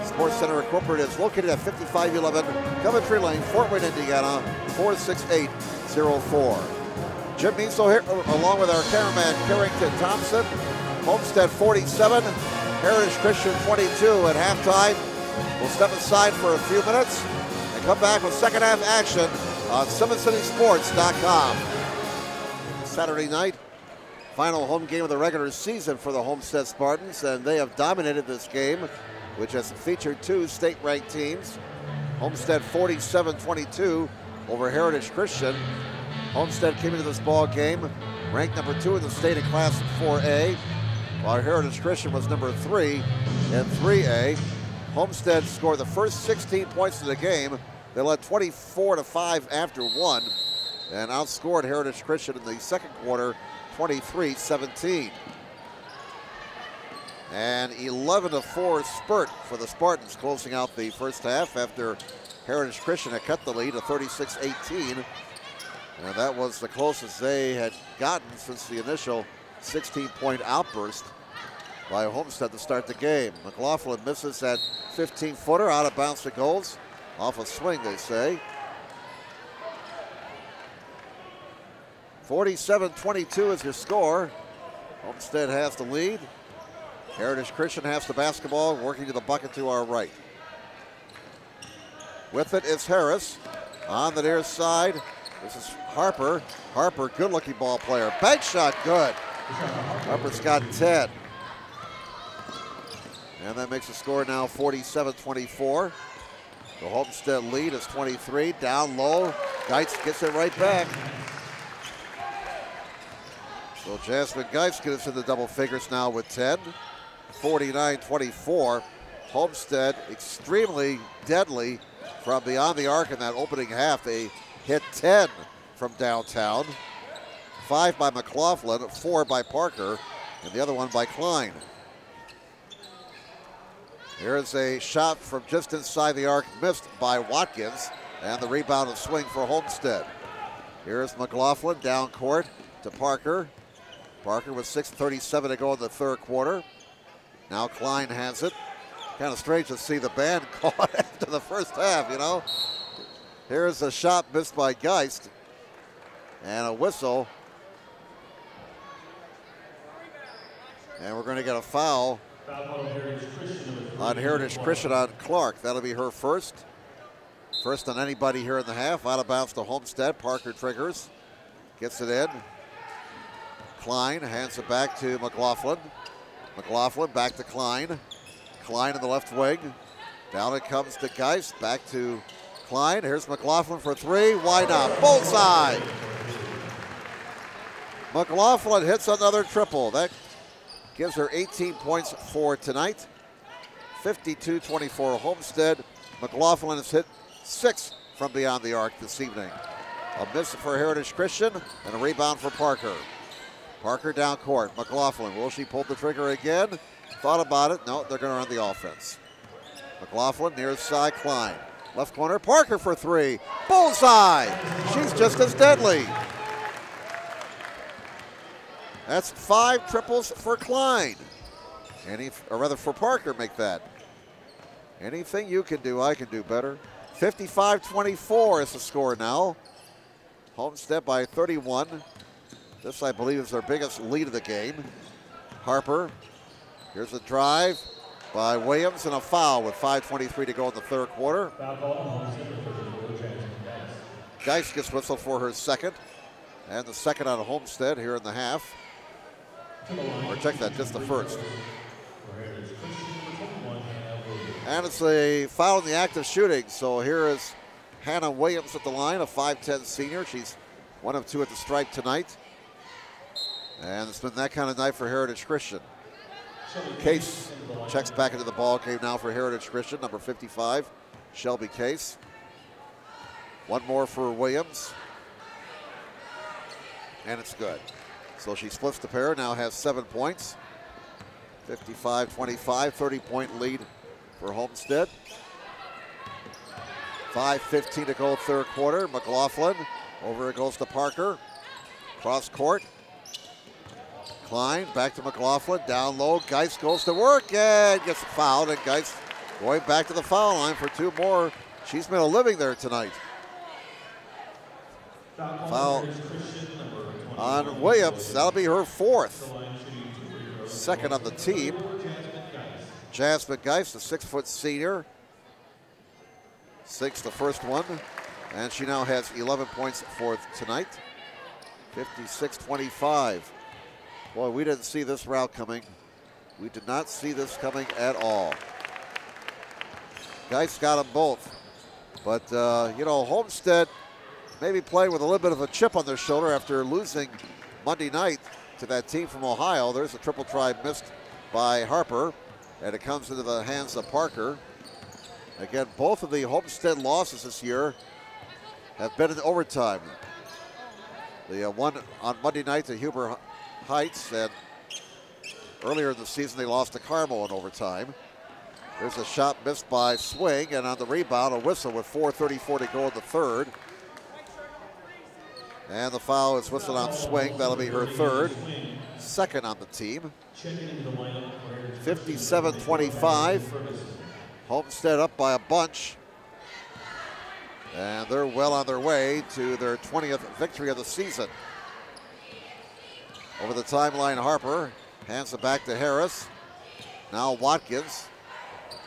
Sports Center Incorporated is located at 5511 Coventry Lane, Fort Wayne, Indiana, 46804. Jim Measle here along with our cameraman Carrington Thompson. Homestead 47, Heritage Christian 22 at halftime. We'll step aside for a few minutes and come back with second half action on SummitCitySports.com. Saturday night, final home game of the regular season for the Homestead Spartans, and they have dominated this game, which has featured 2 state-ranked teams. Homestead 47-22 over Heritage Christian. Homestead came into this ball game ranked number 2 in the state in Class 4A, while Heritage Christian was number 3 in 3A. Homestead scored the first 16 points of the game They led 24-5 after one and outscored Heritage Christian in the second quarter 23-17. An 11-4 spurt for the Spartans closing out the first half after Heritage Christian had cut the lead to 36-18. And that was the closest they had gotten since the initial 16-point outburst by Homestead to start the game. McLaughlin misses that 15-footer out of bounds to goals. Off a swing, they say. 47-22 is your score. Homestead has the lead. Heritage Christian has the basketball, working to the bucket to our right. With it is Harris. On the near side, this is Harper. Harper, good-looking ball player. Bank shot, good. Harper's got 10. And that makes the score now 47-24. The Homestead lead is 23. Down low, Geitz gets it right back. So Jasmine Geitz gets in the double figures now with 10. 49-24. Homestead extremely deadly from beyond the arc in that opening half. They hit 10 from downtown. 5 by McLaughlin, 4 by Parker, and the other one by Klein. Here's a shot from just inside the arc, missed by Watkins, and the rebound and swing for Homestead. Here's McLaughlin down court to Parker. Parker with 6:37 to go in the third quarter. Now Klein has it. Kind of strange to see the band caught after the first half, you know. Here's a shot missed by Geist, and a whistle. And we're going to get a foul on Heritage Christian on Clark. That'll be her first. First on anybody here in the half. Out of bounds to Homestead. Parker triggers. Gets it in. Klein hands it back to McLaughlin. McLaughlin back to Klein. Klein in the left wing. Down it comes to Geist. Back to Klein. Here's McLaughlin for three. Why not? Bullseye! McLaughlin hits another triple. That gives her 18 points for tonight. 52-24 Homestead. McLaughlin has hit 6 from beyond the arc this evening. A miss for Heritage Christian and a rebound for Parker. Parker down court. McLaughlin, will she pull the trigger again? Thought about it. No, they're going to run the offense. McLaughlin near side, Klein. Left corner, Parker for three. Bullseye! She's just as deadly. That's 5 triples for Klein. Or rather for Parker, make that. Anything you can do, I can do better. 55-24 is the score now. Homestead by 31. This, I believe, is their biggest lead of the game. Harper. Here's a drive by Williams and a foul with 5:23 to go in the third quarter. Geist gets whistled for her second. And the second on Homestead here in the half. Or check that, just the first. And it's a foul in the act of shooting. So here is Hannah Williams at the line, a 5'10 senior. She's 1 of 2 at the stripe tonight. And it's been that kind of night for Heritage Christian. Case checks back into the ball game now for Heritage Christian, number 55, Shelby Case. One more for Williams. And it's good. So she splits the pair, now has 7 points. 55-25, 30-point lead for Homestead. 5:15 to go third quarter. McLaughlin, over it goes to Parker. Cross court. Klein, back to McLaughlin, down low. Geist goes to work and gets fouled, and Geist going back to the foul line for 2 more. She's made a living there tonight. Foul on Williams. That'll be her 4th. Second on the team. Jasmine Geist, a 6-foot senior. 6, the first one. And she now has 11 points for tonight. 56-25. Boy, we didn't see this route coming. We did not see this coming at all. Geist got them both. But, you know, Homestead maybe playing with a little bit of a chip on their shoulder after losing Monday night to that team from Ohio. There's a triple try missed by Harper, and it comes into the hands of Parker. Again, both of the Homestead losses this year have been in overtime. The one on Monday night to Huber Heights, and earlier in the season they lost to Carmel in overtime. There's a shot missed by Swing, and on the rebound, a whistle with 4:34 to go in the third. And the foul is whistled on Swing. That'll be her third, second on the team. 57-25. Homestead up by a bunch. And they're well on their way to their 20th victory of the season. Over the timeline, Harper hands it back to Harris. Now Watkins.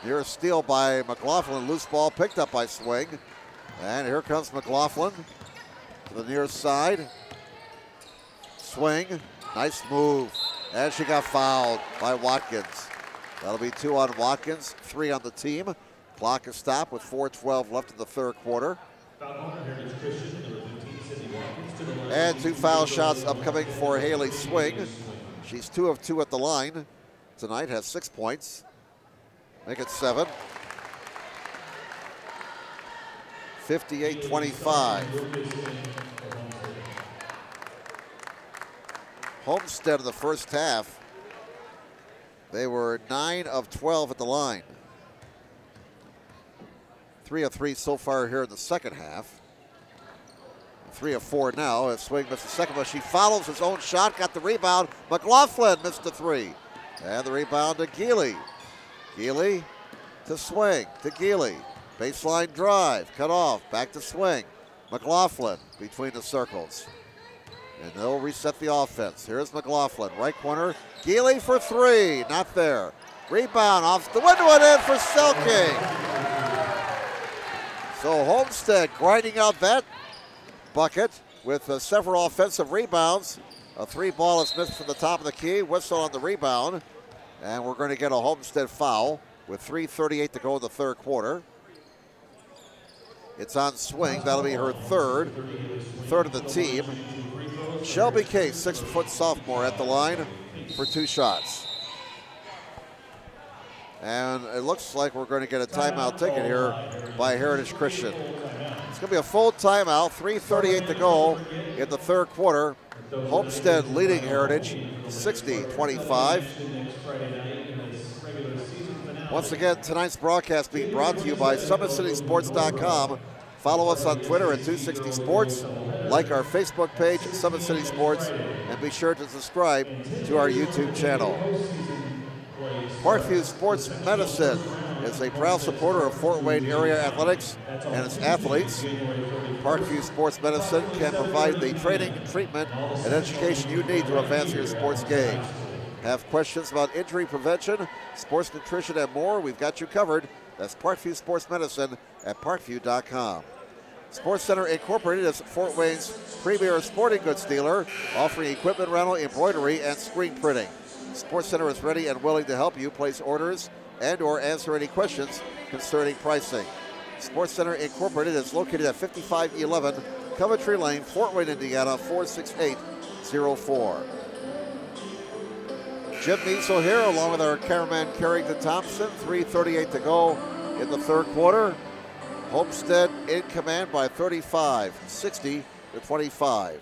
Near a steal by McLaughlin. Loose ball picked up by Swing. And here comes McLaughlin to the near side. Swing. Nice move. And she got fouled by Watkins. That'll be 2 on Watkins, 3 on the team. Clock is stopped with 4:12 left in the third quarter. And 2 foul shots upcoming for Haley Swing. She's 2 of 2 at the line tonight, has 6 points. Make it 7. 58-25. Homestead in the first half, they were 9 of 12 at the line. 3 of 3 so far here in the second half. 3 of 4 now as Swing missed the second, but she follows his own shot, got the rebound. McLaughlin missed the 3. And the rebound to Geely. Geely to Swing, to Geely. Baseline drive, cut off, back to Swing. McLaughlin between the circles. And they'll reset the offense. Here's McLaughlin, right corner. Geely for 3, not there. Rebound off the window and in for Selking. So Homestead grinding out that bucket with several offensive rebounds. A 3 ball is missed from the top of the key. Whistle on the rebound. And we're going to get a Homestead foul with 3:38 to go in the third quarter. It's on Swing. That'll be her third of the team. Shelby Case, 6-foot sophomore at the line for 2 shots. And it looks like we're going to get a timeout taken here by Heritage Christian. It's going to be a full timeout, 3:38 to go in the third quarter. Homestead leading Heritage 60-25. Once again, tonight's broadcast being brought to you by SummitCitySports.com. Follow us on Twitter at 260 Sports. Like our Facebook page, Summit City Sports, and be sure to subscribe to our YouTube channel. Parkview Sports Medicine is a proud supporter of Fort Wayne area athletics and its athletes. Parkview Sports Medicine can provide the training, treatment, and education you need to advance your sports game. Have questions about injury prevention, sports nutrition, and more? We've got you covered. That's Parkview Sports Medicine at parkview.com. Sports Center Incorporated is Fort Wayne's premier sporting goods dealer, offering equipment rental, embroidery, and screen printing. Sports Center is ready and willing to help you place orders and or answer any questions concerning pricing. Sports Center Incorporated is located at 5511 Coventry Lane, Fort Wayne, Indiana, 46804. Jim Measle here along with our cameraman Carrington Thompson. 3:38 to go in the third quarter. Homestead in command by 35, 60-25.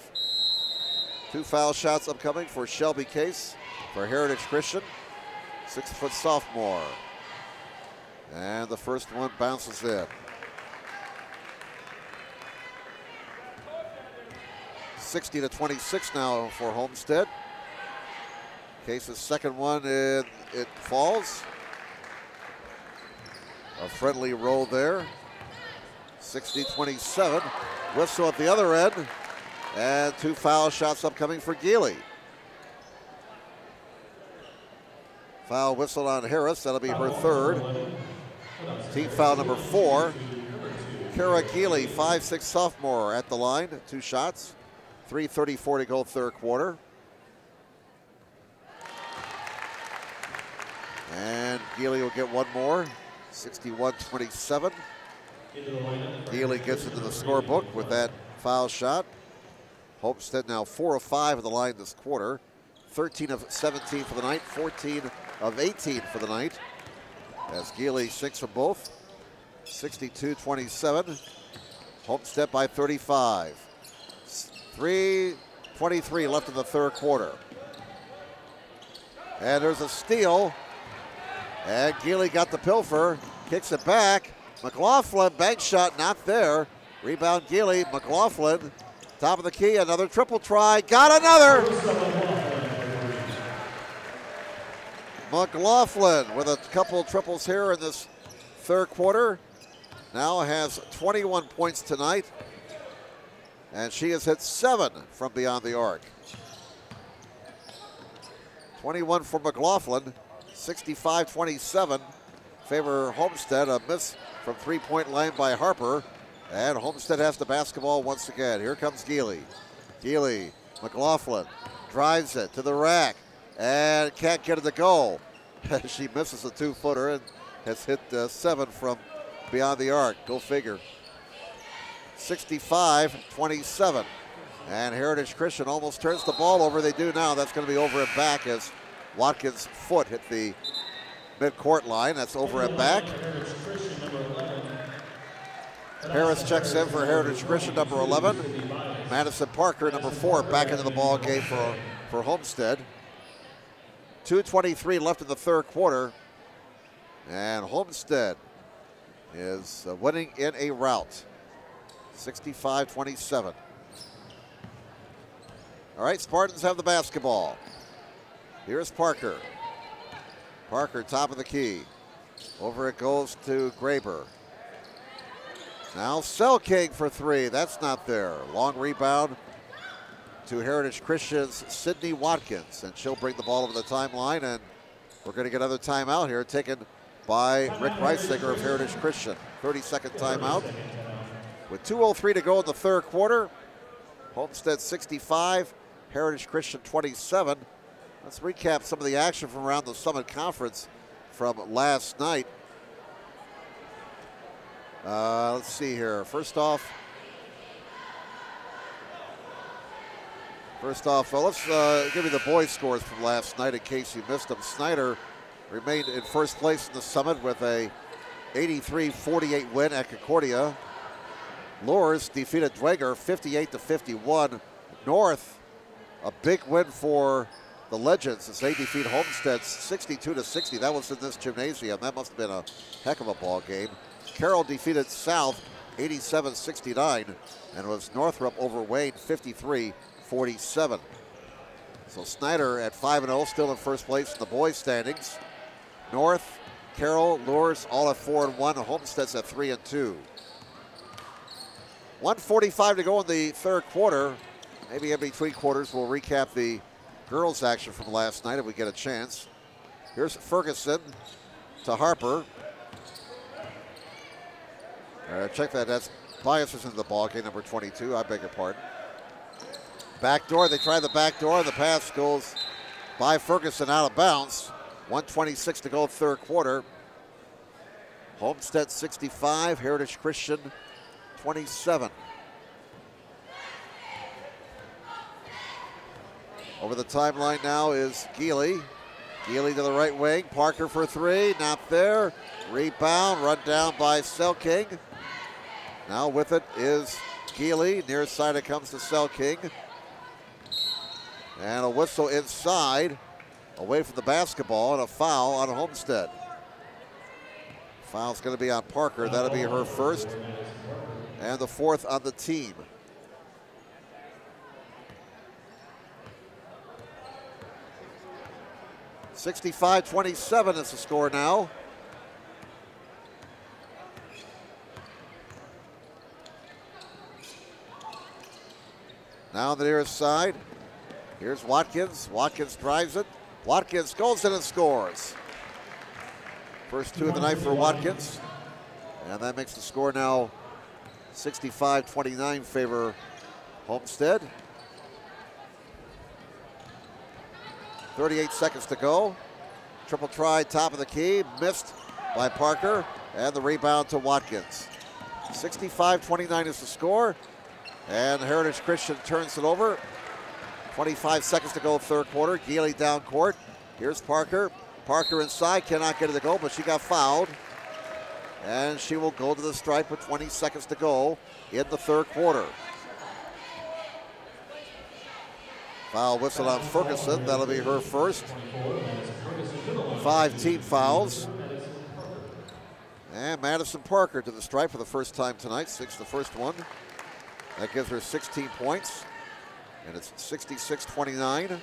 2 foul shots upcoming for Shelby Case for Heritage Christian, 6-foot sophomore. And the first one bounces in. 60-26 now for Homestead. Case's second one, it falls. A friendly roll there. 60-27. Whistle at the other end. And 2 foul shots upcoming for Geely. Foul whistled on Harris. That'll be her third. Team foul number 4. Kara Geely, 5'6" sophomore at the line. 2 shots. 3:34 to go third quarter. And Geely will get one more. 61-27. Geely gets into the scorebook with that foul shot. Homestead now 4 of 5 at the line this quarter. 13 of 17 for the night. 14 of 18 for the night. As Geely sinks from both. 62-27. Homestead by 35. 3:23 left in the third quarter. And there's a steal. And Geely got the pilfer, kicks it back. McLaughlin, bank shot, not there. Rebound Geely, McLaughlin, top of the key, another triple try, got another! McLaughlin with a couple of triples here in this third quarter. Now has 21 points tonight. And she has hit 7 from beyond the arc. 21 for McLaughlin, 65-27. Favor Homestead, a miss from three-point line by Harper. And Homestead has the basketball once again. Here comes Geely. Geely, McLaughlin drives it to the rack and can't get it to go. She misses a two-footer and has hit 7 from beyond the arc. Go figure. 65-27. And Heritage Christian almost turns the ball over. They do now. That's going to be over and back as Watkins' foot hit the midcourt line. That's over and back. Harris checks in for Heritage Christian, number 11. Madison Parker, number 4, back into the ball game for Homestead. 2:23 left in the third quarter. And Homestead is winning in a rout. 65-27. All right, Spartans have the basketball. Here's Parker. Parker, top of the key. Over it goes to Graber. Now Selking for 3. That's not there. Long rebound to Heritage Christian's Sydney Watkins. And she'll bring the ball over the timeline. And we're going to get another timeout here taken by Rick Reisinger of Heritage Christian. 30-second timeout. With 2:03 to go in the third quarter. Homestead 65, Heritage Christian 27. Let's recap some of the action from around the Summit Conference from last night. Let's see here. First off, well, let's give you the boys' scores from last night in case you missed them. Snyder remained in first place in the Summit with a 83-48 win at Concordia. Lourdes defeated Dwenger 58-51. North, a big win for the Legends as they defeat Homestead 62-60. That was in this gymnasium. That must have been a heck of a ball game. Carroll defeated South 87-69, and it was Northrop over Wayne 53-47. So Snyder at 5-0, still in first place in the boys' standings. North, Carroll, Lourdes all at 4-1. Homestead's at 3-2. 1:45 to go in the third quarter. Maybe in between quarters we'll recap the girls' action from last night if we get a chance. Here's Ferguson to Harper. Check that. That's Bias in the ball game, number 22. I beg your pardon. Backdoor. They try the backdoor. The pass goes by Ferguson out of bounds. 1:26 to go third quarter. Homestead 65, Heritage Christian 27. Over the timeline now is Geely. Geely to the right wing. Parker for 3, not there. Rebound, run down by Selking. Now with it is Geely. Near side it comes to Selking. And a whistle inside, away from the basketball, and a foul on Homestead. Foul's going to be on Parker. That'll be her first, and the fourth on the team. (65-27) is the score now. Now on the near side, here's Watkins. Watkins drives it. Watkins goes in and scores. First two of the night for Watkins. And that makes the score now 65-29 favor Homestead. 38 seconds to go. Triple try, top of the key, missed by Parker, and the rebound to Watkins. 65-29 is the score, and Heritage Christian turns it over. 25 seconds to go third quarter. Geely down court. Here's Parker. Parker inside, cannot get it to go, but she got fouled. And she will go to the stripe with 20 seconds to go in the third quarter. Foul whistle on Ferguson. That'll be her first. 5 team fouls. And Madison Parker to the stripe for the first time tonight. 6 the first one. That gives her 16 points. And it's 66-29.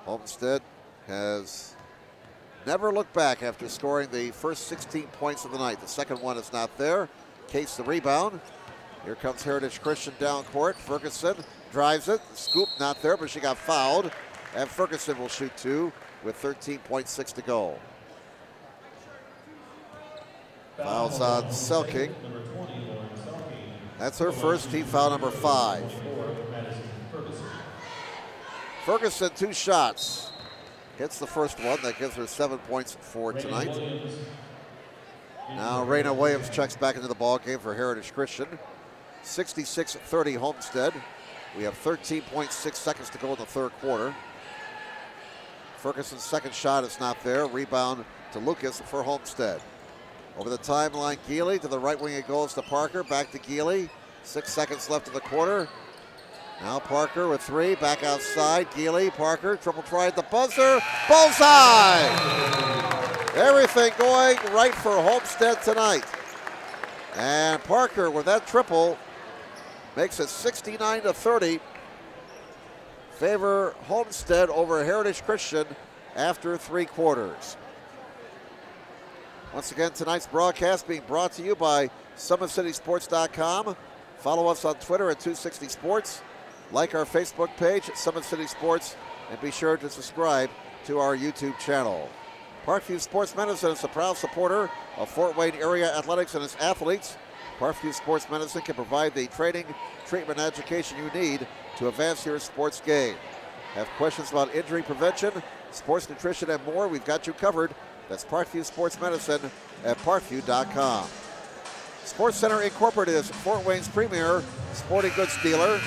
Homestead has never looked back after scoring the first 16 points of the night. The second one is not there. Case the rebound. Here comes Heritage Christian down court. Ferguson drives it. Scoop not there, but she got fouled. And Ferguson will shoot 2 with 13.6 to go. Fouls on Selking. That's her first, team foul number 5. Ferguson 2 shots. Hits the first one. That gives her 7 points for tonight. Now Raina Williams checks back into the ball game for Heritage Christian. 66-30 Homestead. We have 13.6 seconds to go in the third quarter. Ferguson's second shot is not there. Rebound to Lucas for Homestead. Over the timeline, Geely to the right wing it goes to Parker. Back to Geely. 6 seconds left in the quarter. Now Parker with 3, back outside. Geely, Parker, triple try at the buzzer. Bullseye! Everything going right for Homestead tonight. And Parker with that triple makes it 69-30. Favor Homestead over Heritage Christian after 3 quarters. Once again, tonight's broadcast being brought to you by SummitCitySports.com. Follow us on Twitter at 260 Sports. Like our Facebook page at Summit City Sports, and be sure to subscribe to our YouTube channel. Parkview Sports Medicine is a proud supporter of Fort Wayne area athletics and its athletes. Parkview Sports Medicine can provide the training, treatment, and education you need to advance your sports game. Have questions about injury prevention, sports nutrition, and more? We've got you covered. That's Parkview Sports Medicine at parkview.com. Sports Center Incorporated is Fort Wayne's premier sporting goods dealer,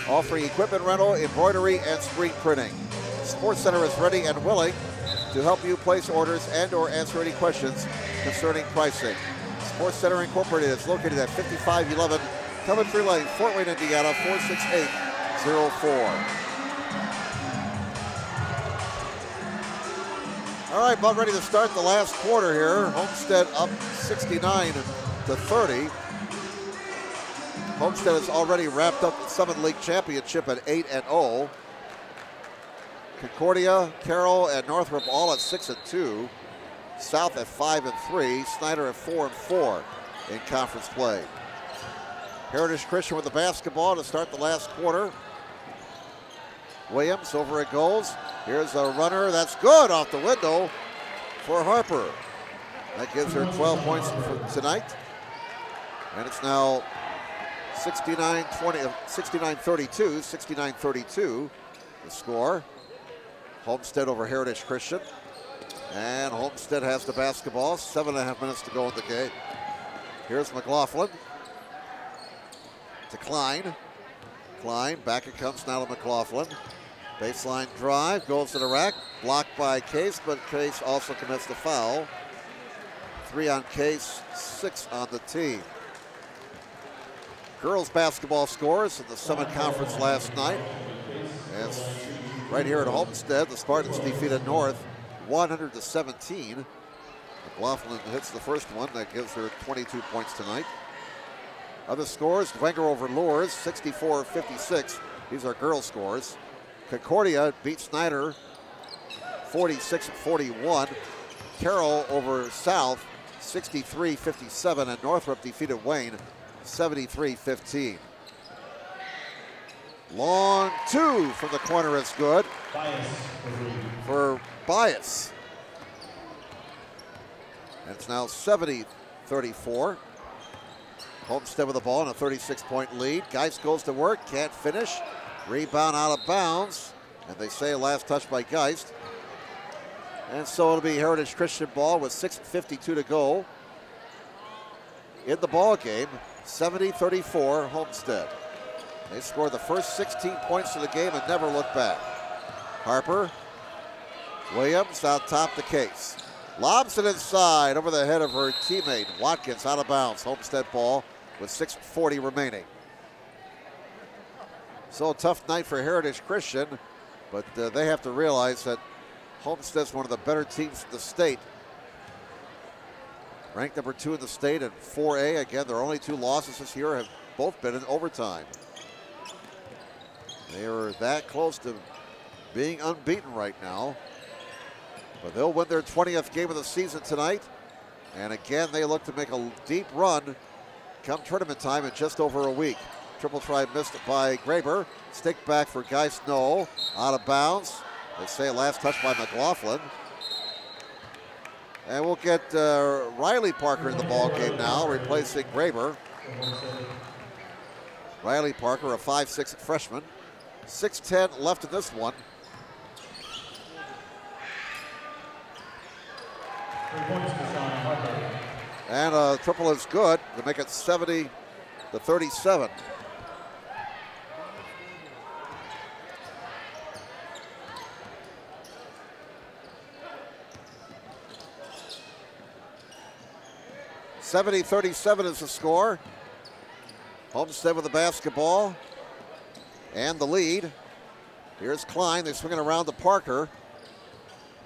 offering equipment rental, embroidery, and screen printing. Sports Center is ready and willing to help you place orders and or answer any questions concerning pricing. Sports Center Incorporated is located at 5511 Coventry Lane, Fort Wayne, Indiana, 46804. All right, about ready to start the last quarter here. Homestead up 69-30. Homestead has already wrapped up the Summit League Championship at 8-0. Concordia, Carroll, and Northrop all at 6-2. South at 5-3. Snyder at 4-4 in conference play. Heritage Christian with the basketball to start the last quarter. Williams, over it goes. Here's a runner. That's good off the window for Harper. That gives her 12 points for tonight. And it's now 69-32, the score. Homestead over Heritage Christian. And Homestead has the basketball. 7.5 minutes to go in the game. Here's McLaughlin to Klein. Klein, back it comes now to McLaughlin. Baseline drive, goes to the rack. Blocked by Case, but Case also commits the foul. 3 on Case, 6 on the team. Girls basketball scores in the Summit Conference last night. And right here at Homestead, the Spartans defeated North 100-17. McLaughlin hits the first one. That gives her 22 points tonight. Other scores, Dwenger over Lourdes, 64-56. These are girls scores. Concordia beat Snyder 46-41. Carroll over South 63-57, and Northrop defeated Wayne 73-15. Long 2 from the corner is good for Bias. And it's now 70-34. Homestead with the ball in a 36-point lead. Geist goes to work, can't finish. Rebound out of bounds. And they say last touch by Geist. And so it'll be Heritage Christian ball with 6:52 to go in the ball game. 70-34 Homestead. They scored the first 16 points of the game and never looked back. Harper, Williams out top the Case. Lobs it inside over the head of her teammate. Watkins out of bounds. Homestead ball with 6:40 remaining. So a tough night for Heritage Christian, but they have to realize that Homestead's one of the better teams in the state. Ranked number 2 in the state in 4A. Again, their only 2 losses this year have both been in overtime. They are that close to being unbeaten right now. But they'll win their 20th game of the season tonight. And again, they look to make a deep run come tournament time in just over a week. Triple try missed by Graber. Stick back for Guy Snow. Out of bounds. They say last touch by McLaughlin. And we'll get Riley Parker in the ball game now, replacing Graber. Riley Parker, a 5'6" freshman. 6:10 left in this one. And a triple is good to make it 70-37. (70-37) is the score. Homestead with the basketball and the lead. Here's Klein. They're swinging around to Parker.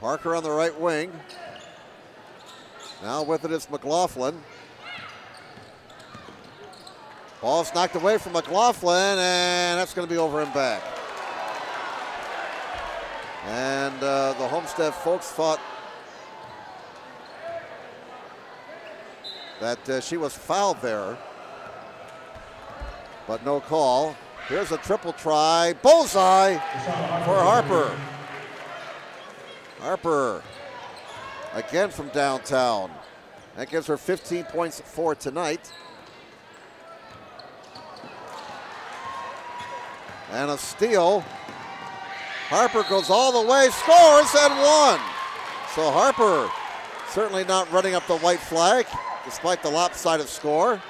Parker on the right wing. Now with it is McLaughlin. Ball's knocked away from McLaughlin, and that's going to be over and back. And the Homestead folks thought that she was fouled there, but no call. Here's a triple try. Bullseye for Harper. Harper again from downtown. That gives her 15 points for tonight. And a steal. Harper goes all the way, scores, and one. So Harper certainly not running up the white flag, despite the lopsided score.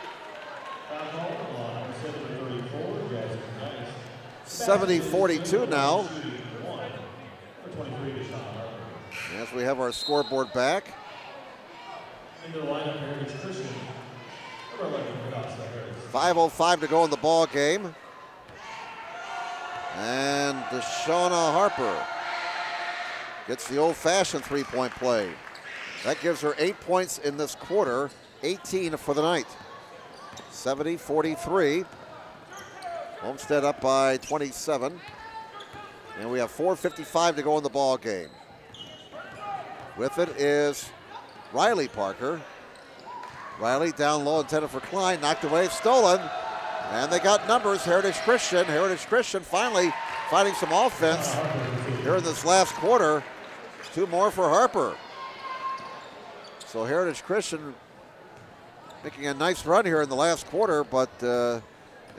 70-42 now. As we have our scoreboard back. 5:05 to go in the ball game. And Deshauna Harper gets the old-fashioned three-point play. That gives her 8 points in this quarter, 18 for the night. 70-43. Homestead up by 27. And we have 4:55 to go in the ball game. With it is Riley Parker. Riley down low, intended for Klein, knocked away, stolen. And they got numbers, Heritage Christian. Heritage Christian finally finding some offense here in this last quarter. 2 more for Harper. So Heritage Christian making a nice run here in the last quarter, but the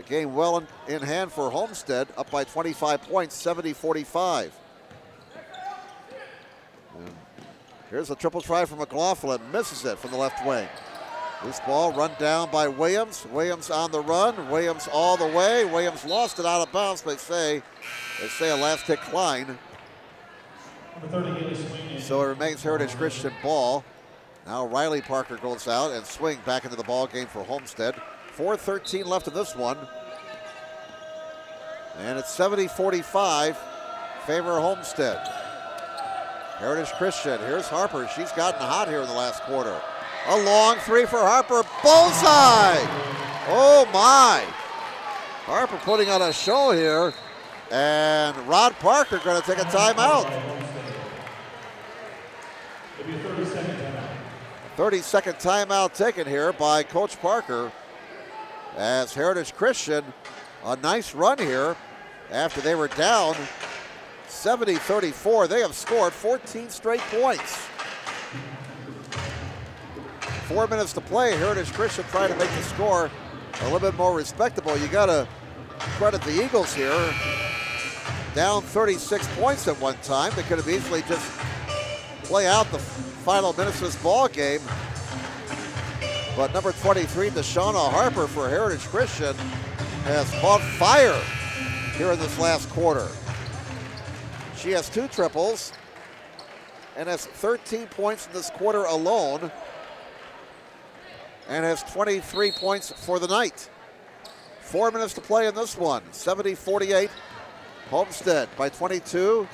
game well in hand for Homestead, up by 25 points, 70-45. Here's a triple try from McLaughlin, misses it from the left wing. Loose ball run down by Williams. Williams on the run, Williams all the way. Williams lost it out of bounds, they say a last hit Klein. So it remains Heritage Christian ball. Now Riley Parker goes out and swing back into the ball game for Homestead. 4:13 left in this one. And it's 70-45, favor Homestead. Heritage Christian, here's Harper. She's gotten hot here in the last quarter. A long three for Harper, bullseye! Oh my! Harper putting on a show here, and Rod Parker going to take a timeout. 30-second timeout taken here by Coach Parker, as Heritage Christian, a nice run here after they were down 70-34. They have scored 14 straight points. 4 minutes to play. Heritage Christian trying to make the score a little bit more respectable. You got to credit the Eagles here. Down 36 points at one time. They could have easily just play out the final minutes of this ball game. But number 23, Deshauna Harper for Heritage Christian, has caught fire here in this last quarter. She has 2 triples, and has 13 points in this quarter alone and has 23 points for the night. 4 minutes to play in this one. 70-48. Homestead by 22.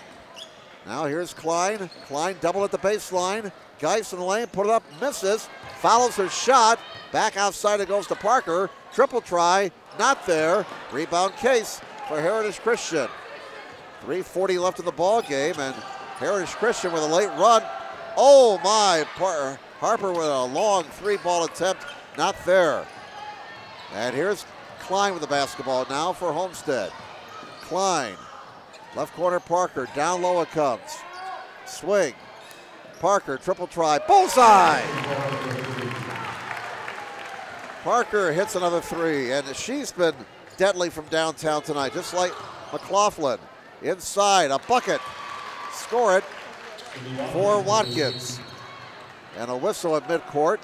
Now here's Klein. Klein double at the baseline. Geis in the lane, put it up, misses. Follows her shot. Back outside it goes to Parker. Triple try, not there. Rebound Case for Heritage Christian. 3:40 left in the ball game, and Heritage Christian with a late run. Oh my, Harper with a long 3-ball attempt, not there. And here's Klein with the basketball now for Homestead. Klein, left corner Parker, down low it comes. Swing, Parker, triple try, bullseye! Parker hits another 3, and she's been deadly from downtown tonight, just like McLaughlin. Inside, a bucket. Score it for Watkins. And a whistle at midcourt.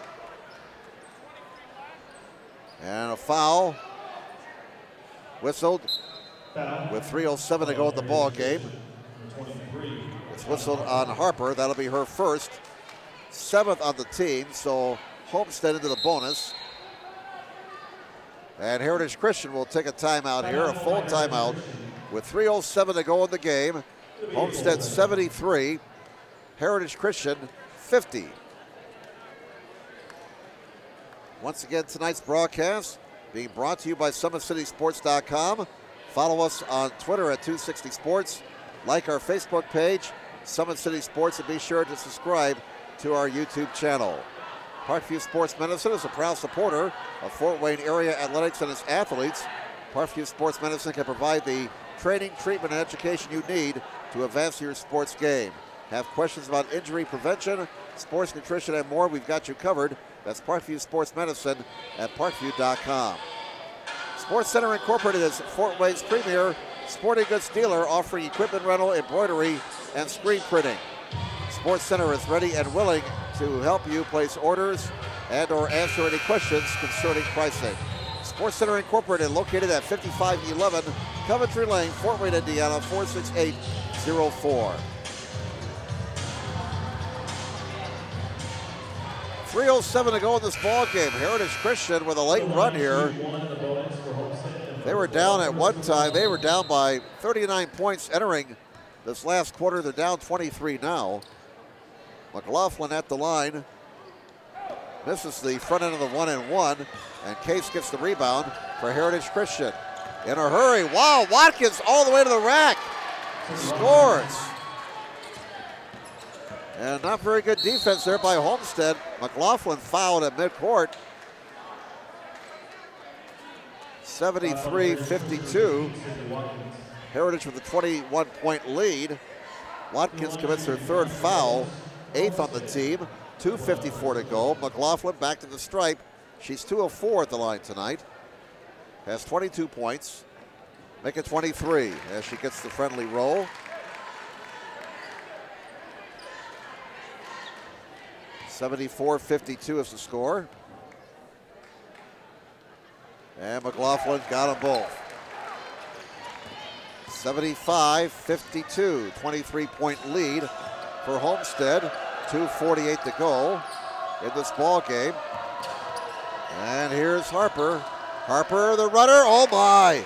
And a foul. Whistled with 3:07 to go in the ball game. It's whistled on Harper. That'll be her first. 7th on the team, so Homestead into the bonus. And Heritage Christian will take a timeout here, a full timeout, with 3:07 to go in the game. Homestead 73, Heritage Christian 50. Once again, tonight's broadcast being brought to you by SummitCitySports.com. Follow us on Twitter at 260 Sports. Like our Facebook page, Summit City Sports, and be sure to subscribe to our YouTube channel. Parkview Sports Medicine is a proud supporter of Fort Wayne area athletics and its athletes. Parkview Sports Medicine can provide the training, treatment, and education you need to advance your sports game. Have questions about injury prevention, sports nutrition, and more? We've got you covered. That's Parkview Sports Medicine at parkview.com. Sports Center Incorporated is Fort Wayne's premier sporting goods dealer, offering equipment rental, embroidery, and screen printing. Sports Center is ready and willing to help you place orders and or answer any questions concerning pricing. Sports Center Incorporated, located at 5511 Coventry Lane, Fort Wayne, Indiana, 46804. 3:07 to go in this ball game. Heritage Christian with a late run here. They were down at one time. They were down by 39 points entering this last quarter. They're down 23 now. McLaughlin at the line. Misses the front end of the 1-and-1, and Case gets the rebound for Heritage Christian. In a hurry, wow, Watkins all the way to the rack. Scores. And not very good defense there by Homestead. McLaughlin fouled at midcourt. 73-52. Heritage with a 21-point lead. Watkins commits her 3rd foul, 8th on the team. 2:54 to go. McLaughlin back to the stripe. She's 2 of 4 at the line tonight. Has 22 points. Make it 23 as she gets the friendly roll. 74-52 is the score. And McLaughlin got them both. 75-52, 23-point lead for Homestead. 2:48 to go in this ball game. And here's Harper. Harper, the runner. Oh my!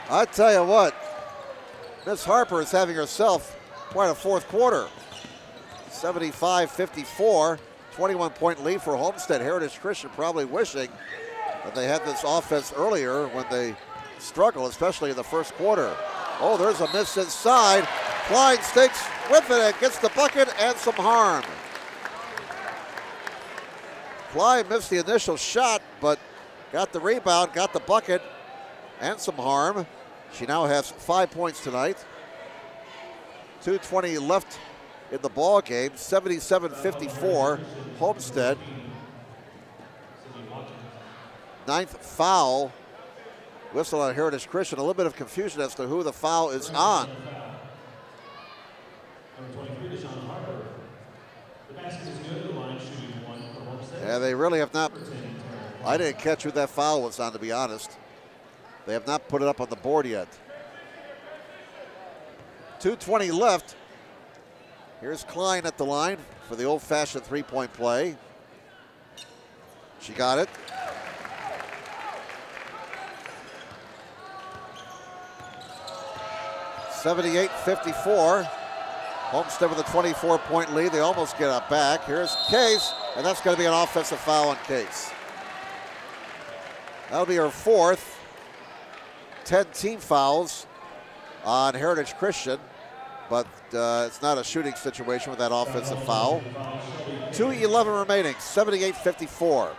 I tell you what, Miss Harper is having herself quite a 4th quarter. 75-54, 21-point lead for Homestead. Heritage Christian probably wishing that they had this offense earlier when they struggled, especially in the 1st quarter. Oh, there's a miss inside. Klein sticks with it and gets the bucket and some harm. Klein missed the initial shot, but got the rebound, got the bucket, and some harm. She now has 5 points tonight. 2:20 left in the ball game. 77-54, Homestead. 9th foul. Whistle on Heritage Christian. A little bit of confusion as to who the foul is on. Yeah, they really have not. I didn't catch who that foul was on, to be honest. They have not put it up on the board yet. 2:20 left. Here's Klein at the line for the old-fashioned three-point play. She got it. (78-54). Homestead with a 24-point lead. They almost get it back. Here's Case, and that's going to be an offensive foul on Case. That'll be her fourth. 10 team fouls on Heritage Christian, but it's not a shooting situation with that offensive foul. 2:11 remaining, 78-54.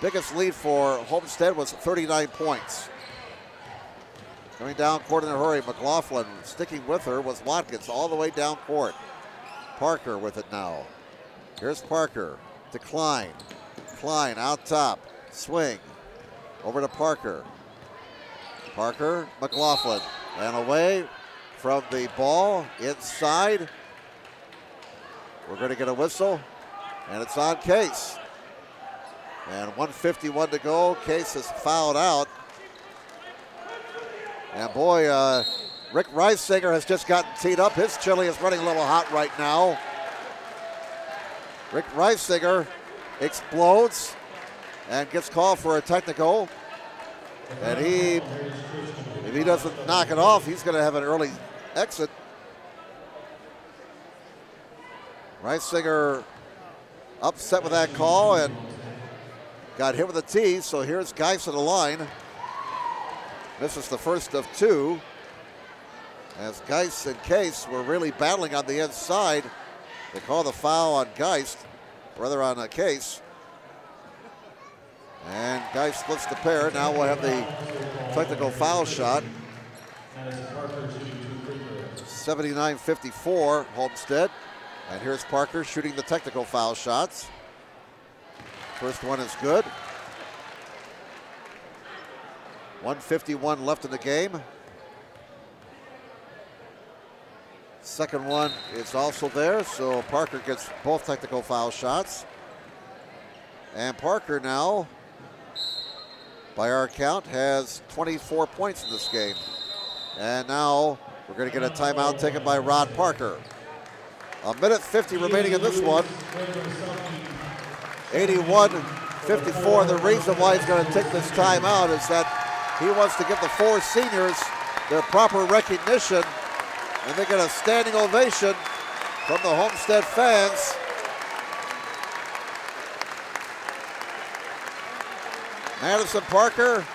Biggest lead for Homestead was 39 points. Coming down court in a hurry, McLaughlin sticking with her was Watkins all the way down court. Parker with it now. Here's Parker to Klein. Klein out top, swing, over to Parker. Parker, McLaughlin, and away from the ball, inside. We're going to get a whistle, and it's on Case. And 1:51 to go, Case is fouled out. And boy, Rick Reisinger has just gotten teed up. His chili is running a little hot right now. Rick Reisinger explodes and gets called for a technical. And if he doesn't knock it off, he's going to have an early exit. Reisinger upset with that call and got hit with a tee. So here's Geis at the line. This is the first of two. As Geis and Case were really battling on the inside, they call the foul on Geis, rather on a Case. And Geis splits the pair. Now we'll have the technical foul shot. 79-54 Homestead. And here's Parker shooting the technical foul shots. First one is good. 1:51 left in the game. Second one is also there, so Parker gets both technical foul shots. And Parker now, by our count, has 24 points in this game. And now we're going to get a timeout taken by Rod Parker. 1:50 remaining in this one. 81-54. The reason why he's going to take this timeout is that he wants to give the four seniors their proper recognition, and they get a standing ovation from the Homestead fans. Madison Parker,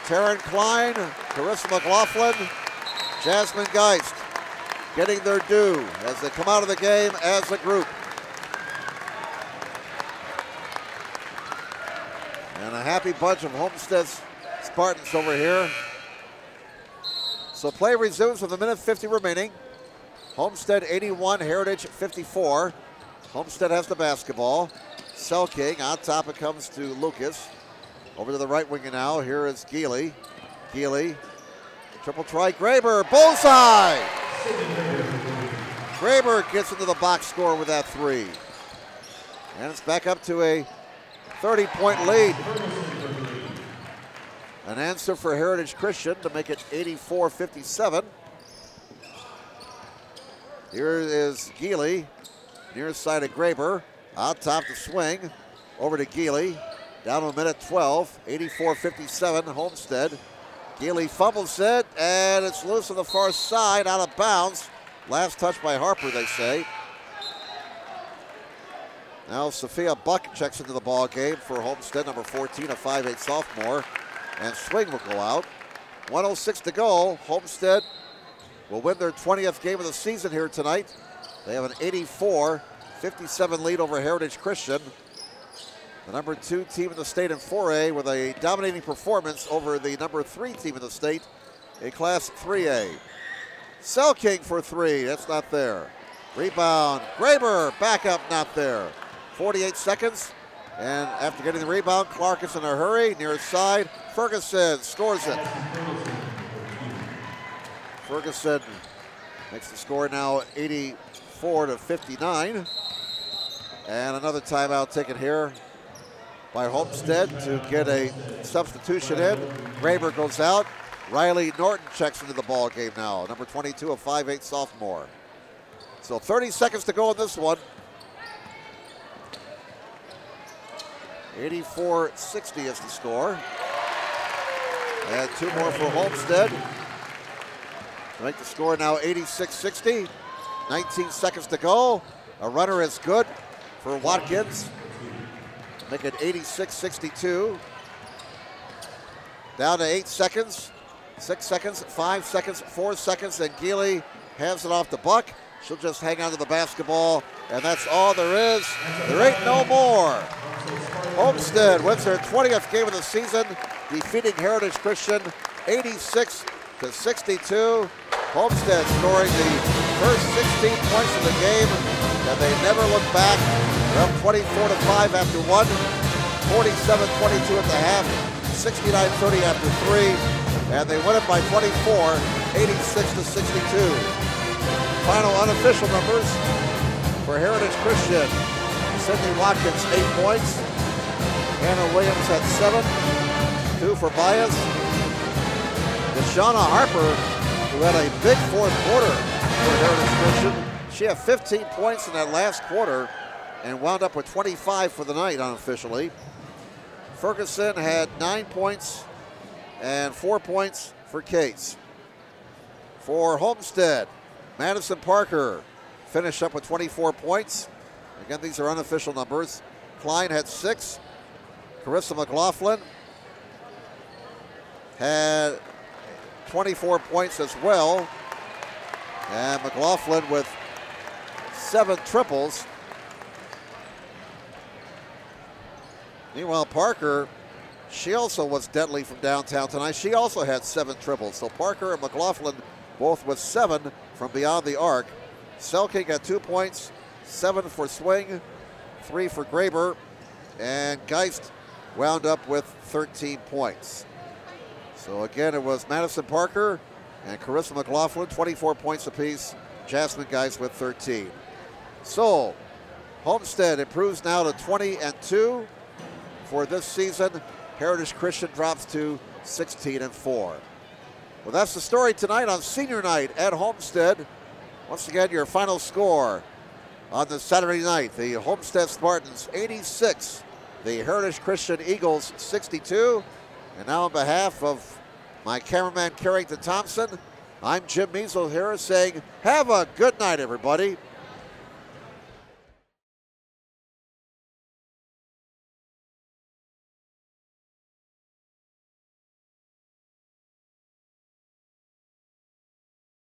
Taryn Klein, Carissa McLaughlin, Jasmine Geist getting their due as they come out of the game as a group. And a happy bunch of Homestead's Spartans over here. So play resumes with 1:50 remaining. Homestead 81, Heritage 54. Homestead has the basketball. Selking on top, it comes to Lucas. Over to the right wing now, here is Geely. Geely, triple try, Graber, bullseye! Graber gets into the box score with that three. And it's back up to a 30-point lead. An answer for Heritage Christian to make it 84-57. Here is Geely, near side of Graber. Out top to swing, over to Geely. Down to 1:12, 84-57 Homestead. Geely fumbles it, and it's loose on the far side, out of bounds. Last touch by Harper, they say. Now Sophia Buck checks into the ball game for Homestead, number 14, a 5'8 sophomore. And swing will go out. 1:06 to go. Homestead will win their 20th game of the season here tonight. They have an 84-57 lead over Heritage Christian. The number 2 team in the state in 4A with a dominating performance over the number 3 team in the state in Class 3A. Selking for three, that's not there. Rebound, Graber, back up, not there. 48 seconds, and after getting the rebound, Clark is in a hurry, near his side. Ferguson scores it. Ferguson makes the score now 84-59. And another timeout taken here by Homestead to get a substitution in. Graber goes out. Riley Norton checks into the ball game now. Number 22, a 5'8 sophomore. So 30 seconds to go in this one. 84-60 is the score. And 2 more for Homestead to make the score now 86-60. 19 seconds to go. A runner is good for Watkins. Make it 86-62. Down to 8 seconds. 6 seconds, 5 seconds, 4 seconds, and Geely hands it off to Buck. She'll just hang on to the basketball, and that's all there is. There ain't no more. Homestead wins their 20th game of the season, defeating Heritage Christian 86-62. Homestead scoring the first 16 points of the game, and they never look back. They're up 24-5 after 1, 47-22 at the half, 69-30 after 3, and they win it by 24, 86-62. Final unofficial numbers for Heritage Christian. Sydney Watkins, 8 points. Hannah Williams had 7, 2 for Bias. DeShawna Harper, who had a big fourth quarter for Heritage Christian. She had 15 points in that last quarter and wound up with 25 for the night unofficially. Ferguson had 9 points and 4 points for Case. For Homestead, Madison Parker finished up with 24 points. Again, these are unofficial numbers. Klein had 6. Carissa McLaughlin had 24 points as well. And McLaughlin with 7 triples. Meanwhile, Parker, she also was deadly from downtown tonight. She also had 7 triples. So Parker and McLaughlin both with 7 from beyond the arc. Selking had 2 points, 7 for Swing, 3 for Graber, and Geist wound up with 13 points. So again, it was Madison Parker and Carissa McLaughlin, 24 points apiece. Jasmine Geist with 13. So Homestead improves now to 20-2 for this season. Heritage Christian drops to 16-4. Well, that's the story tonight on senior night at Homestead. Once again, your final score on this Saturday night. The Homestead Spartans 86, the Heritage Christian Eagles 62. And now on behalf of my cameraman Carrington Thompson, I'm Jim Measles here saying have a good night, everybody.